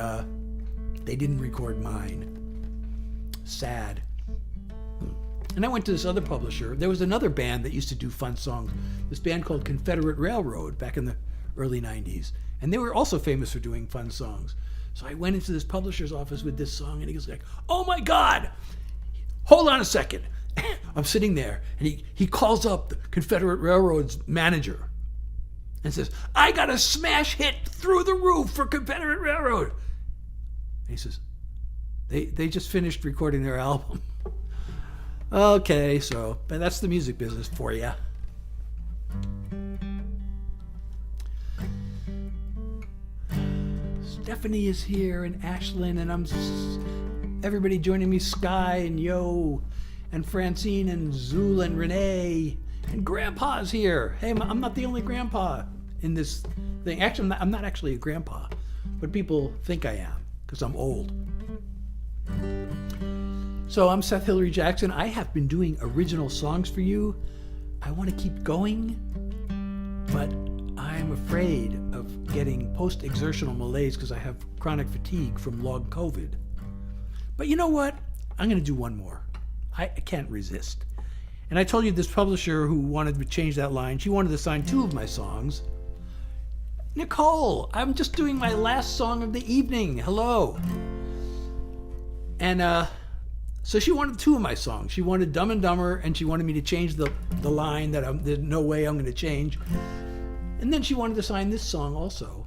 they didn't record mine. Sad. And I went to this other publisher. There was another band that used to do fun songs. This band called Confederate Railroad back in the early 90s. And they were also famous for doing fun songs. So I went into this publisher's office with this song, and he was like, oh my God, hold on a second. I'm sitting there, and he calls up the Confederate Railroad's manager and says, I got a smash hit through the roof for Confederate Railroad. And he says, they just finished recording their album. Okay, so that's the music business for you. Stephanie is here, and Ashlyn, and everybody joining me, Sky and Yo, and Francine and Zul and Renee, and Grandpa's here. Hey, I'm not the only grandpa in this thing. Actually, I'm not actually a grandpa, but people think I am because I'm old. So I'm Seth Hillary Jackson. I have been doing original songs for you. I want to keep going, but I'm afraid of getting post-exertional malaise because I have chronic fatigue from long COVID. But you know what? I'm going to do one more. I can't resist. And I told you this publisher who wanted to change that line, she wanted to sign 2 of my songs. Nicole, I'm just doing my last song of the evening. Hello. And so she wanted 2 of my songs. She wanted Dumb and Dumber, and she wanted me to change the line that there's no way I'm going to change. And then she wanted to sign this song also,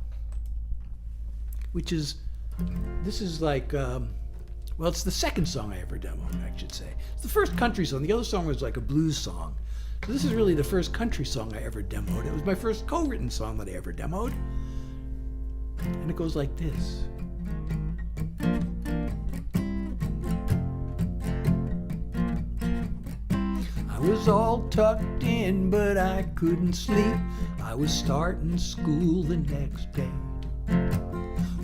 this is like, it's the second song I ever demoed, I should say. It's the first country song. The other song was like a blues song. So this is really the first country song I ever demoed. It was my first co-written song that I ever demoed. And it goes like this. I was all tucked in, but I couldn't sleep. I was starting school the next day.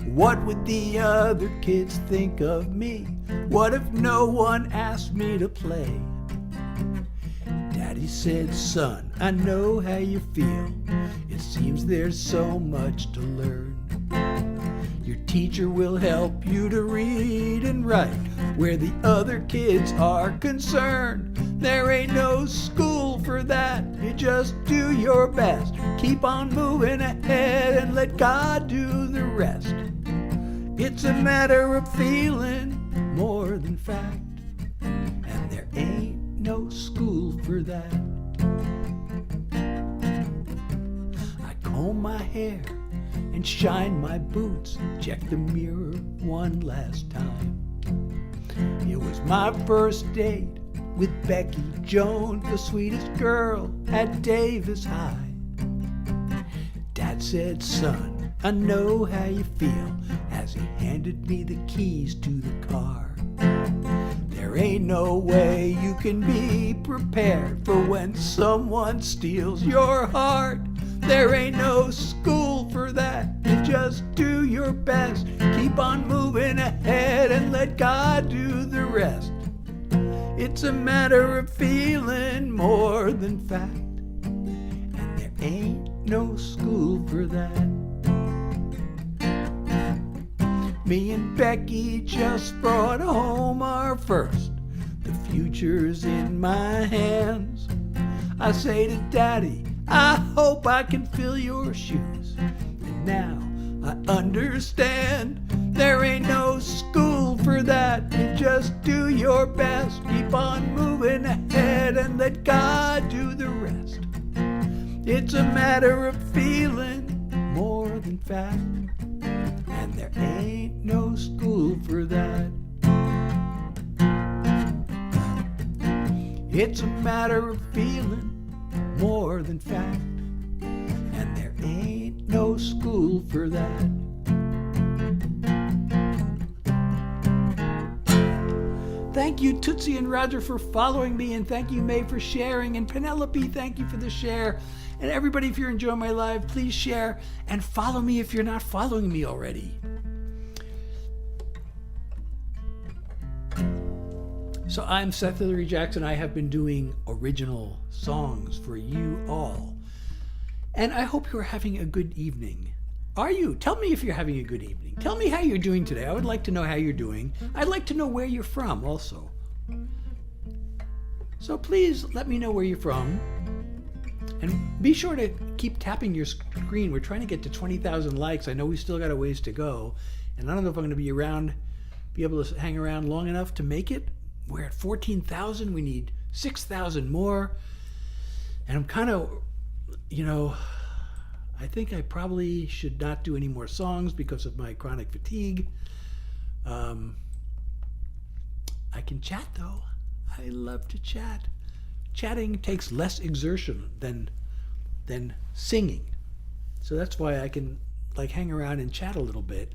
What would the other kids think of me? What if no one asked me to play? Daddy said, son, I know how you feel. It seems there's so much to learn. Your teacher will help you to read and write where the other kids are concerned. There ain't no school for that. You just do your best. Keep on moving ahead and let God do the rest. It's a matter of feeling more than fact. And there ain't no school for that. I comb my hair and shine my boots. Check the mirror one last time. It was my first date with Becky Jones, the sweetest girl at Davis High. Dad said, son, I know how you feel, as he handed me the keys to the car. There ain't no way you can be prepared for when someone steals your heart. There ain't no school for that. You just do your best. Keep on moving ahead and let God do the rest. It's a matter of feeling more than fact. And there ain't no school for that. Me and Becky just brought home our first. The future's in my hands. I say to Daddy, I hope I can fill your shoes. And now I understand there ain't no school for that. You just do your best. Keep on moving ahead and let God do the rest. It's a matter of feeling more than fact. And there ain't no school for that. It's a matter of feeling more than fact. school for that. Thank you, Tootsie and Roger, for following me, and thank you, May, for sharing, and Penelope, thank you for the share. And everybody, if you're enjoying my live, please share and follow me if you're not following me already. So I'm Seth Hillary Jackson. I have been doing original songs for you all. And I hope you're having a good evening. Are you? Tell me if you're having a good evening. Tell me how you're doing today. I would like to know how you're doing. I'd like to know where you're from also. So please let me know where you're from. And be sure to keep tapping your screen. We're trying to get to 20,000 likes. I know we still got a ways to go. And I don't know if I'm going to be able to hang around long enough to make it. We're at 14,000. We need 6,000 more. And I'm kind of, I think I probably should not do any more songs because of my chronic fatigue. I can chat though. I love to chat. Chatting takes less exertion than singing. So that's why I can hang around and chat a little bit.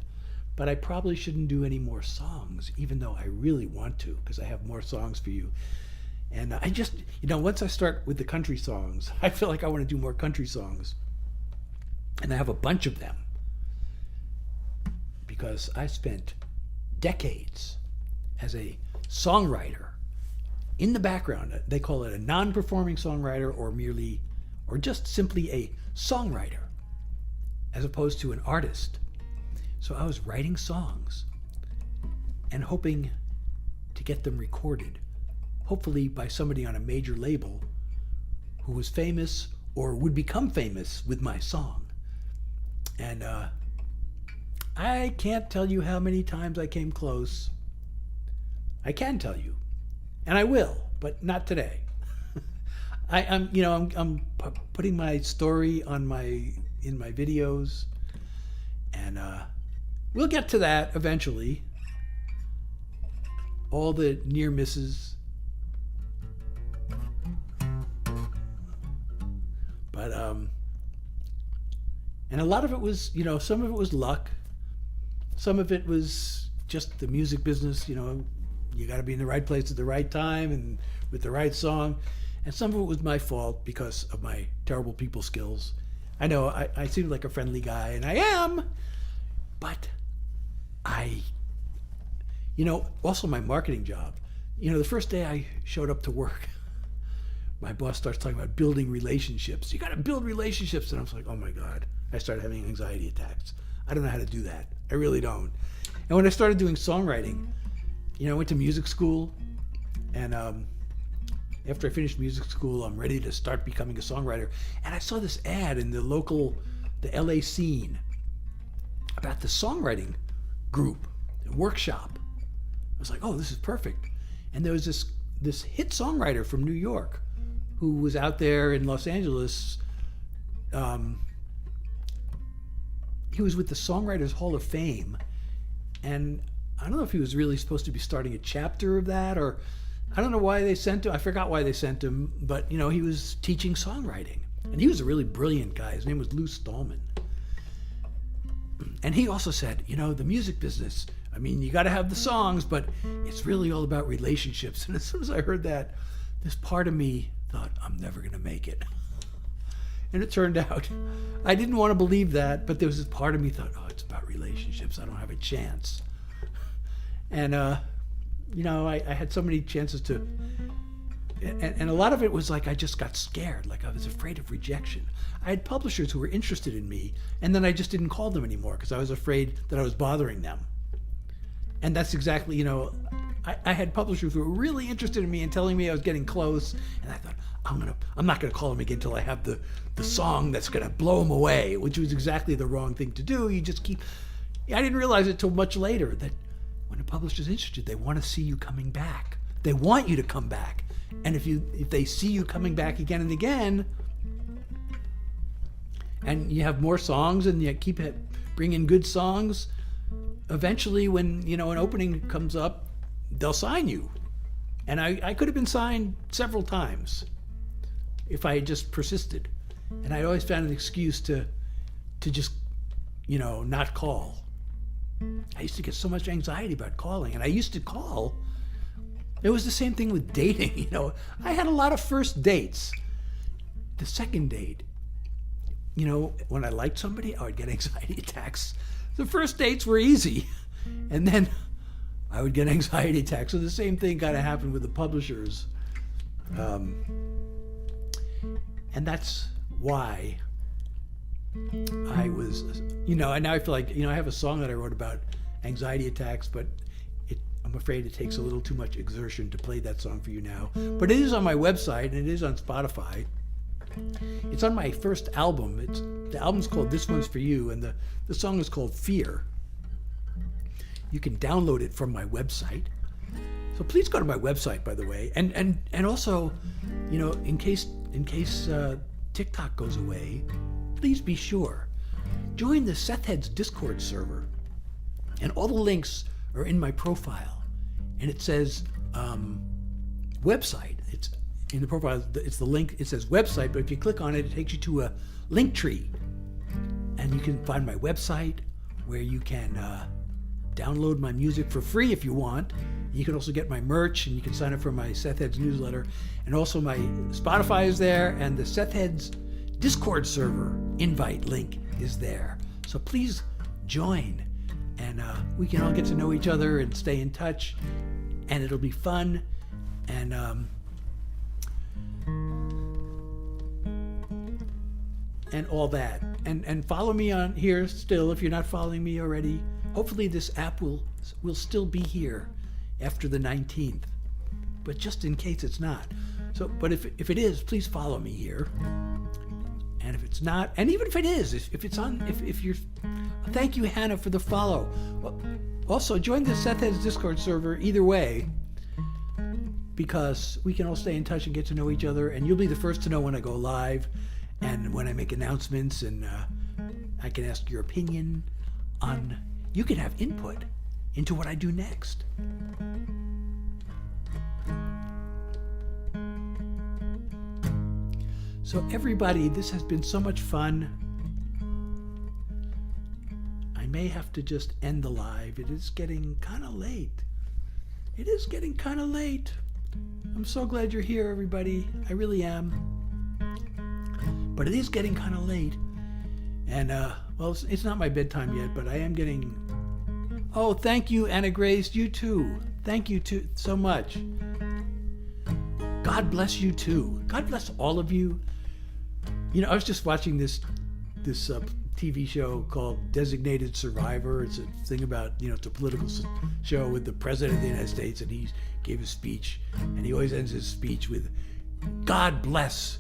But I probably shouldn't do any more songs, even though I really want to, because I have more songs for you. And I just, once I start with the country songs, I feel like I want to do more country songs. And I have a bunch of them because I spent decades as a songwriter in the background. They call it a non-performing songwriter or just simply a songwriter as opposed to an artist. So I was writing songs and hoping to get them recorded, hopefully by somebody on a major label who was famous or would become famous with my song. And I can't tell you how many times I came close. I can tell you, and I will, but not today. I'm putting my story in my videos, and we'll get to that eventually. All the near misses. But and a lot of it was, some of it was luck. Some of it was just the music business. You got to be in the right place at the right time and with the right song. And some of it was my fault because of my terrible people skills. I know I seem like a friendly guy, and I am, but also my marketing job. The first day I showed up to work, my boss starts talking about building relationships. You got to build relationships. And I was like, oh my God. I started having anxiety attacks. I don't know how to do that. I really don't. And when I started doing songwriting, I went to music school. And after I finished music school, I'm ready to start becoming a songwriter. And I saw this ad in the LA scene about the songwriting group, workshop. I was like, oh, this is perfect. And there was this hit songwriter from New York who was out there in Los Angeles. He was with the Songwriters Hall of Fame. And I don't know if he was really supposed to be starting a chapter of that, or I don't know why they sent him. I forgot why they sent him, but he was teaching songwriting. And he was a really brilliant guy. His name was Lou Stallman. And he also said, the music business, you got to have the songs, but it's really all about relationships. And as soon as I heard that, this part of me thought, I'm never going to make it. And it turned out, I didn't want to believe that, but there was this part of me thought, oh, it's about relationships. I don't have a chance. And, I had so many chances to, and a lot of it was I just got scared. I was afraid of rejection. I had publishers who were interested in me, and then I just didn't call them anymore because I was afraid that I was bothering them. And that's exactly, I had publishers who were really interested in me and telling me I was getting close, and I thought, I'm not gonna call them again until I have the song that's gonna blow them away, which was exactly the wrong thing to do. I didn't realize it till much later that when a publisher's interested, they want to see you coming back. They want you to come back. And if they see you coming back again and again, and you have more songs and you keep bringing good songs, eventually when an opening comes up, they'll sign you. And I could have been signed several times if I had just persisted. And I always found an excuse to just not call. I used to get so much anxiety about calling, and I used to call. It was the same thing with dating. I had a lot of first dates. The second date, when I liked somebody, I would get anxiety attacks. The first dates were easy, and then I would get anxiety attacks. So the same thing kind of happened with the publishers. And that's why I was, and now I feel like, I have a song that I wrote about anxiety attacks, but I'm afraid it takes a little too much exertion to play that song for you now. But it is on my website, and it is on Spotify. It's on my first album. The album's called This One's For You, and the song is called Fear. You can download it from my website. So please go to my website, by the way. And also, in case TikTok goes away, please be sure. Join the Seth Heads Discord server. And all the links are in my profile. And it says website. It's in the profile, it's the link. It says website, but if you click on it, it takes you to a link tree. And you can find my website where you can download my music for free if you want. You can also get my merch, and you can sign up for my Seth Heads newsletter. And also my Spotify is there, and the Seth Heads Discord server invite link is there. So please join, and we can all get to know each other and stay in touch, and it'll be fun. And all that. And follow me on here still if you're not following me already. Hopefully this app will still be here after the 19th, but just in case it's not. But if it is, please follow me here. And if it's not, and even if it is, if you're, thank you, Hannah, for the follow. Also, join the Seth Heads Discord server either way, because we can all stay in touch and get to know each other, and you'll be the first to know when I go live and when I make announcements, and I can ask your opinion on, you can have input into what I do next. So everybody, this has been so much fun. I may have to just end the live. It is getting kind of late. I'm so glad you're here, everybody. I really am. But it is getting kind of late. And, it's not my bedtime yet, but I am getting... Oh, thank you, Anna Grace. You too. Thank you so much. God bless you too. God bless all of you. I was just watching this TV show called Designated Survivor. It's a thing about, it's a political show with the President of the United States, and he gave a speech, and he always ends his speech with, God bless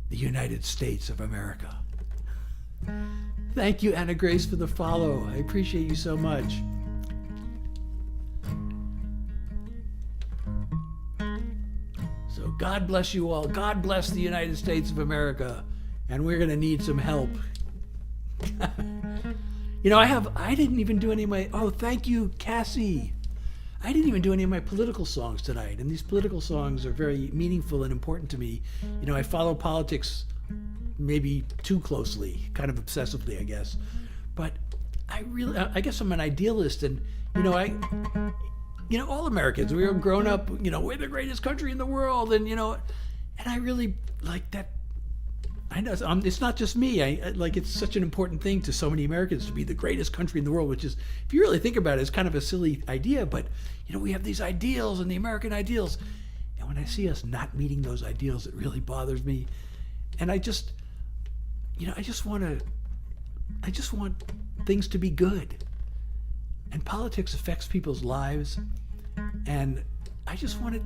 the United States of America. Thank you, Anna Grace, for the follow. I appreciate you so much. So God bless you all. God bless the United States of America. And we're going to need some help. I didn't even do any of my, thank you, Cassie. I didn't even do any of my political songs tonight. And these political songs are very meaningful and important to me. I follow politics maybe too closely, kind of obsessively, I guess. But I guess I'm an idealist, and, all Americans, we were grown up, we're the greatest country in the world, and, and I really like that. I know it's not just me. It's such an important thing to so many Americans to be the greatest country in the world, which is, if you really think about it, it's kind of a silly idea, but, we have these ideals and the American ideals. And when I see us not meeting those ideals, it really bothers me. And I just want things to be good. And politics affects people's lives. And I just want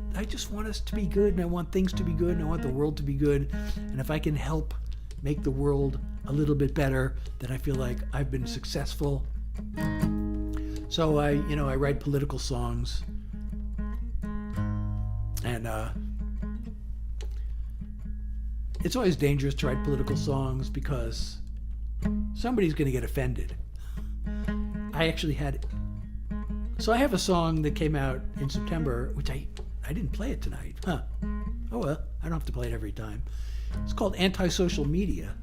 us to be good, and I want things to be good, and I want the world to be good. And if I can help make the world a little bit better, then I feel like I've been successful. So I write political songs, and it's always dangerous to write political songs because somebody's going to get offended. So I have a song that came out in September, which I didn't play it tonight. Oh well, I don't have to play it every time. It's called Antisocial Media.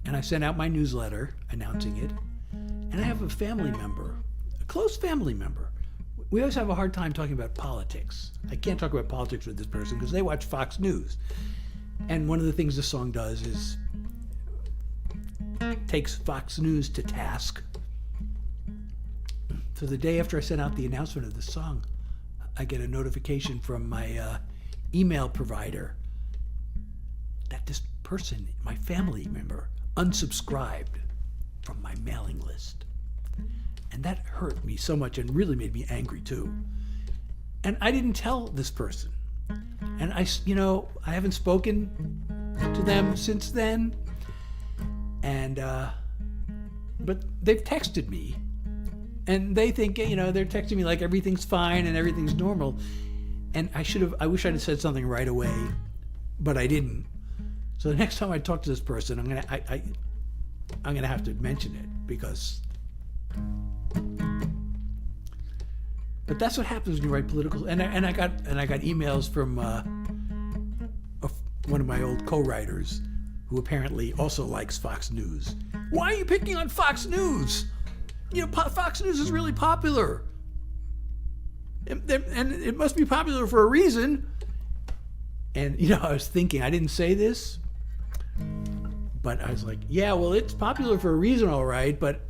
And I sent out my newsletter announcing it. And I have a family member, a close family member. We always have a hard time talking about politics. I can't talk about politics with this person because they watch Fox News. And one of the things this song does is takes Fox News to task. So the day after I sent out the announcement of the song, I get a notification from my email provider that this person, my family member, unsubscribed from my mailing list. And that hurt me so much and really made me angry too. And I didn't tell this person. And I haven't spoken to them since then. And, but they've texted me. And they think, they're texting me like everything's fine and everything's normal. And I wish I'd have said something right away, but I didn't. So the next time I talk to this person, I'm gonna have to mention it because. But that's what happens when you write political. And I got emails from one of my old co-writers, who apparently also likes Fox News. Why are you picking on Fox News? Fox News is really popular. And it must be popular for a reason. And, I was thinking, I didn't say this, but I was like, yeah, well, it's popular for a reason, all right, but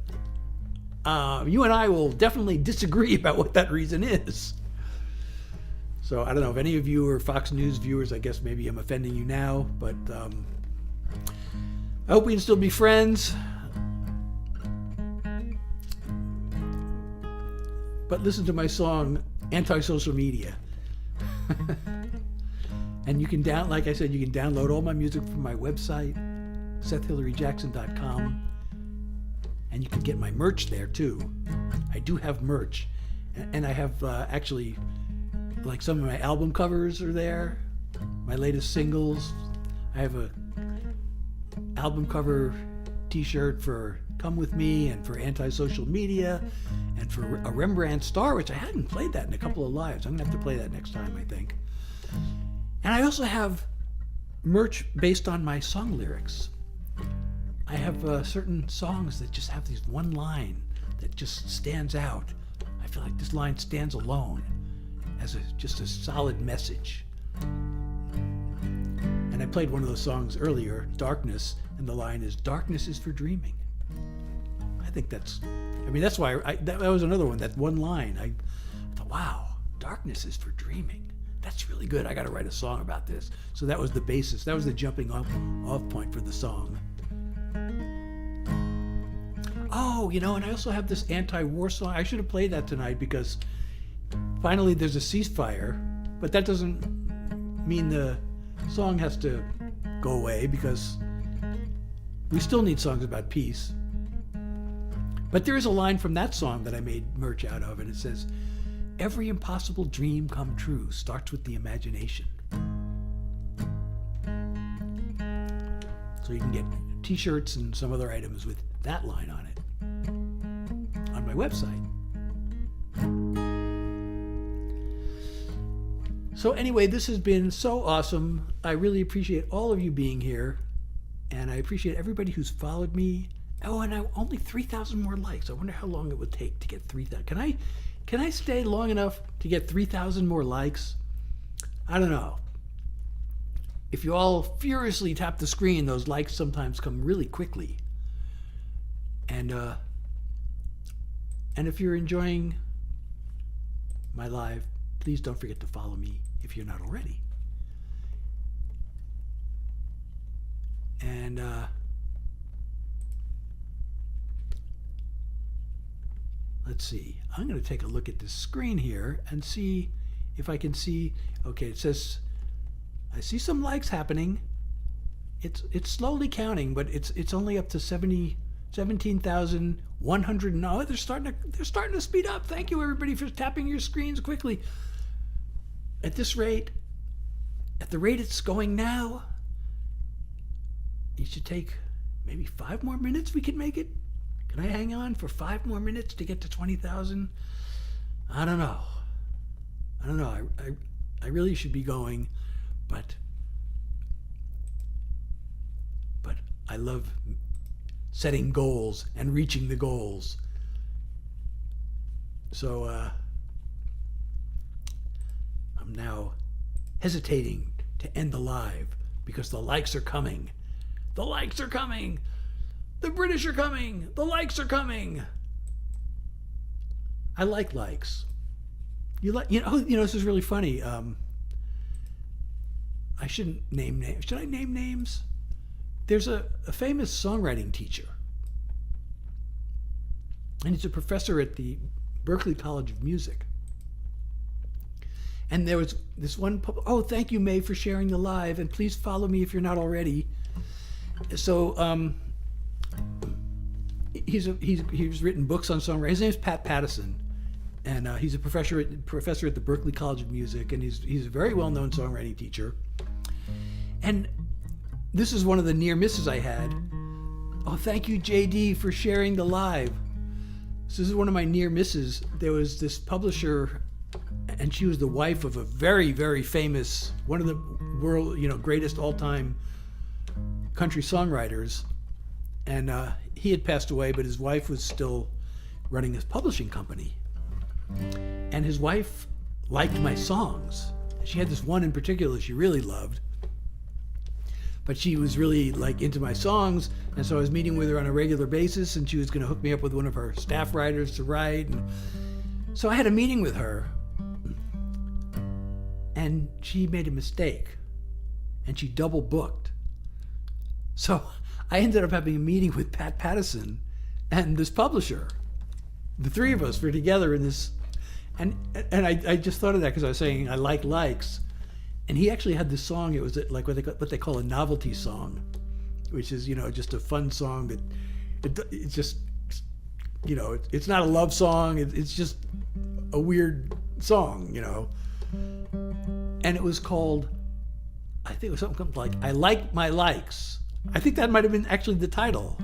you and I will definitely disagree about what that reason is. So I don't know if any of you are Fox News viewers. I guess maybe I'm offending you now, but I hope we can still be friends. But listen to my song, Anti-Social Media. And you can like I said, you can download all my music from my website, SethHillaryJackson.com. And you can get my merch there too. I do have merch. And I have actually, like, some of my album covers are there, my latest singles. I have a album cover t-shirt for Come With Me and for Anti-Social Media and for a Rembrandt Star, which I hadn't played that in a couple of lives. I'm gonna have to play that next time, I think. And I also have merch based on my song lyrics. I have certain songs that just have this one line that just stands out. I feel like this line stands alone as just a solid message. And I played one of those songs earlier, Darkness, and the line is, "Darkness is for dreaming." I think that's why that was another one, that one line. I thought, wow, darkness is for dreaming. That's really good. I got to write a song about this. So that was the basis. That was the jumping off point for the song. Oh, and I also have this anti-war song. I should have played that tonight because finally there's a ceasefire, but that doesn't mean the song has to go away because we still need songs about peace. But there is a line from that song that I made merch out of, and it says, "Every impossible dream come true starts with the imagination." So you can get t-shirts and some other items with that line on it on my website. So anyway, this has been so awesome. I really appreciate all of you being here, and I appreciate everybody who's followed me. Oh, and only 3,000 more likes. I wonder how long it would take to get 3,000. Can I stay long enough to get 3,000 more likes? I don't know. If you all furiously tap the screen, those likes sometimes come really quickly. And if you're enjoying my live, please don't forget to follow me if you're not already. And let's see. I'm going to take a look at this screen here and see if I can see. Okay, it says I see some likes happening. It's slowly counting, but it's only up to 17,100. No, they're starting to speed up. Thank you, everybody, for tapping your screens quickly. At the rate it's going now, it should take maybe 5 more minutes. We could make it. Can I hang on for 5 more minutes to get to 20,000? I don't know. I really should be going, but I love setting goals and reaching the goals. So I'm now hesitating to end the live because the likes are coming. The likes are coming. The British are coming. The likes are coming. I like likes. You know, this is really funny. I shouldn't name names. Should I name names? There's a famous songwriting teacher, and he's a professor at the Berklee College of Music. And there was this one, thank you, May, for sharing the live, and please follow me if you're not already. So he's written books on songwriting. His name's Pat Pattison, and he's a professor at the Berklee College of Music, and he's a very well-known songwriting teacher. And this is one of the near misses I had. Oh, thank you, JD, for sharing the live. So this is one of my near misses. There was this publisher, and she was the wife of a very, very famous, one of the world, greatest all-time country songwriters. And he had passed away, but his wife was still running his publishing company. And his wife liked my songs. She had this one in particular she really loved. But she was really into my songs, and so I was meeting with her on a regular basis, and she was going to hook me up with one of her staff writers to write. And so I had a meeting with her, and she made a mistake, and she double booked. So I ended up having a meeting with Pat Pattison and this publisher. The three of us were together in this, and I just thought of that because I was saying I like likes. And he actually had this song. It was like what they call a novelty song, which is just a fun song that it's just it's not a love song. It's just a weird song, And it was called, I think it was something like I Like My Likes. I think that might have been actually the title.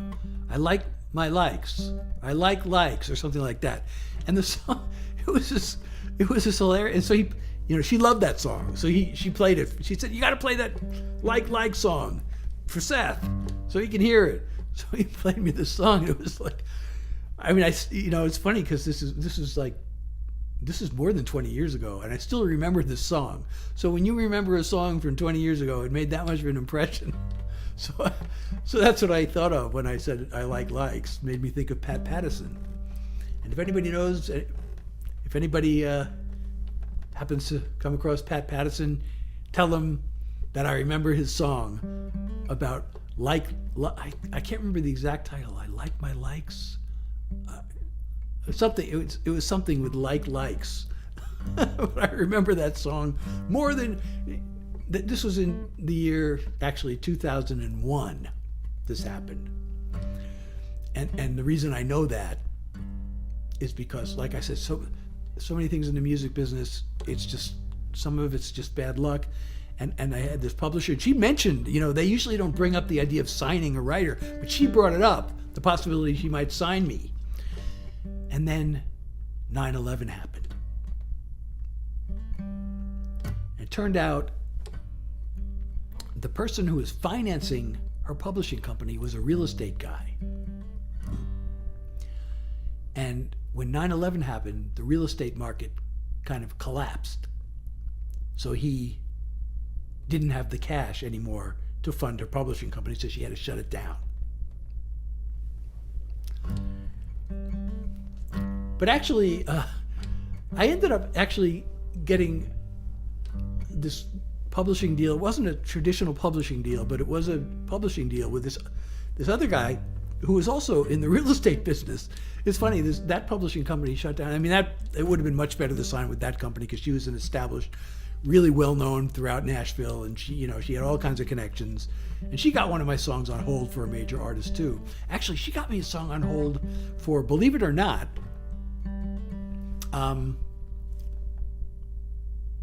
I Like My Likes. I Like Likes or something like that. And the song, it was just hilarious. And so she loved that song. So she played it. She said, you got to play that like song for Seth so he can hear it. So he played me this song. It was like, it's funny because this is more than 20 years ago, and I still remember this song. So when you remember a song from 20 years ago, it made that much of an impression. So that's what I thought of when I said I like likes. Made me think of Pat Pattison. And if anybody knows, if anybody happens to come across Pat Pattison, tell them that I remember his song about I can't remember the exact title. I Like My Likes. Something. It was something with likes. But I remember that song more than. This was in the year actually 2001. This happened, and the reason I know that is because, like I said, so many things in the music business. It's just some of it's just bad luck. And I had this publisher, and she mentioned, they usually don't bring up the idea of signing a writer, but she brought it up, the possibility she might sign me. And then 9/11 happened. It turned out the person who was financing her publishing company was a real estate guy. And when 9/11 happened, the real estate market kind of collapsed. So he didn't have the cash anymore to fund her publishing company, so she had to shut it down. But actually, I ended up actually getting this publishing deal. It wasn't a traditional publishing deal, but it was a publishing deal with this other guy who was also in the real estate business. It's funny, that publishing company shut down. It would have been much better to sign with that company because she was an established, really well known throughout Nashville, and she had all kinds of connections. And she got one of my songs on hold for a major artist too. Actually, she got me a song on hold for, believe it or not, oh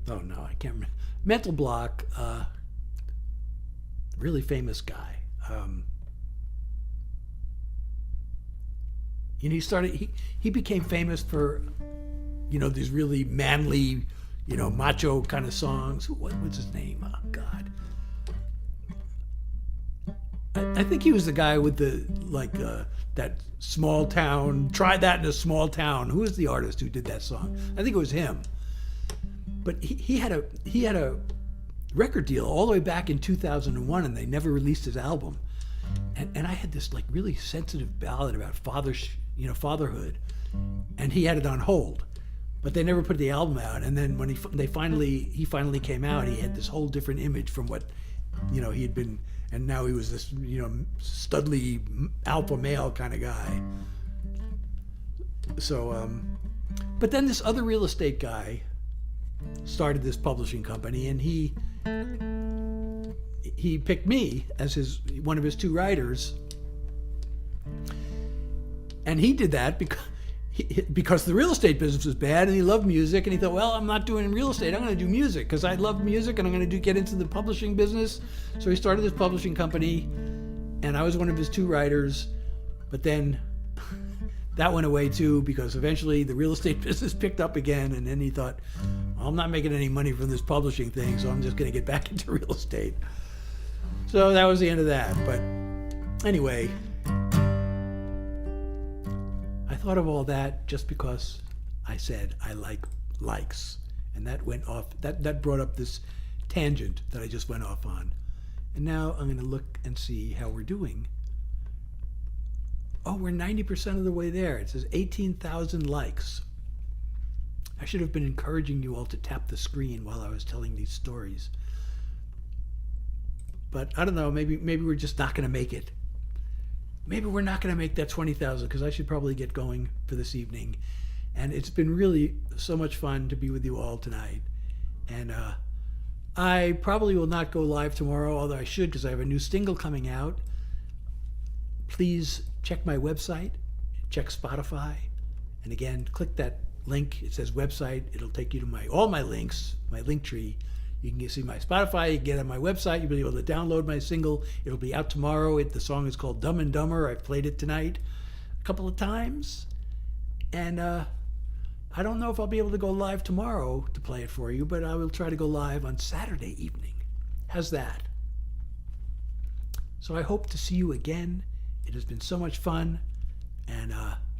no, I can't remember. Mental Block, really famous guy. He became famous for, these really manly, macho kind of songs. What's his name? Oh, God. I think he was the guy with the that small town, try that in a small town. Who is the artist who did that song? I think it was him. But he had a record deal all the way back in 2001, and they never released his album. And I had this like really sensitive ballad about fatherhood, and he had it on hold. But they never put the album out. And then when he finally came out, he had this whole different image from what he had been. And now he was this, studly alpha male kind of guy. So, but then this other real estate guy started this publishing company, and he picked me as one of his two writers. And he did that because the real estate business was bad, and he loved music, and he thought, well, I'm not doing real estate, I'm going to do music because I love music, and I'm going to get into the publishing business. So he started this publishing company, and I was one of his two writers. But then that went away too, because eventually the real estate business picked up again, and then he thought, well, I'm not making any money from this publishing thing, so I'm just going to get back into real estate. So that was the end of that. But anyway, I thought of all that just because I said I like likes, and that went off. That brought up this tangent that I just went off on. And now I'm going to look and see how we're doing. Oh, we're 90% of the way there. It says 18,000 likes. I should have been encouraging you all to tap the screen while I was telling these stories. But I don't know, maybe we're just not going to make it. Maybe we're not going to make that 20,000, because I should probably get going for this evening. And it's been really so much fun to be with you all tonight. And I probably will not go live tomorrow, although I should, because I have a new single coming out. Please check my website, check Spotify, and again, click that link. It says website. It'll take you to all my links, my link tree. You can see my Spotify, you can get on my website, you'll be able to download my single. It'll be out tomorrow. The song is called Dumb and Dumber. I've played it tonight a couple of times. And I don't know if I'll be able to go live tomorrow to play it for you, but I will try to go live on Saturday evening. How's that? So I hope to see you again. It has been so much fun, and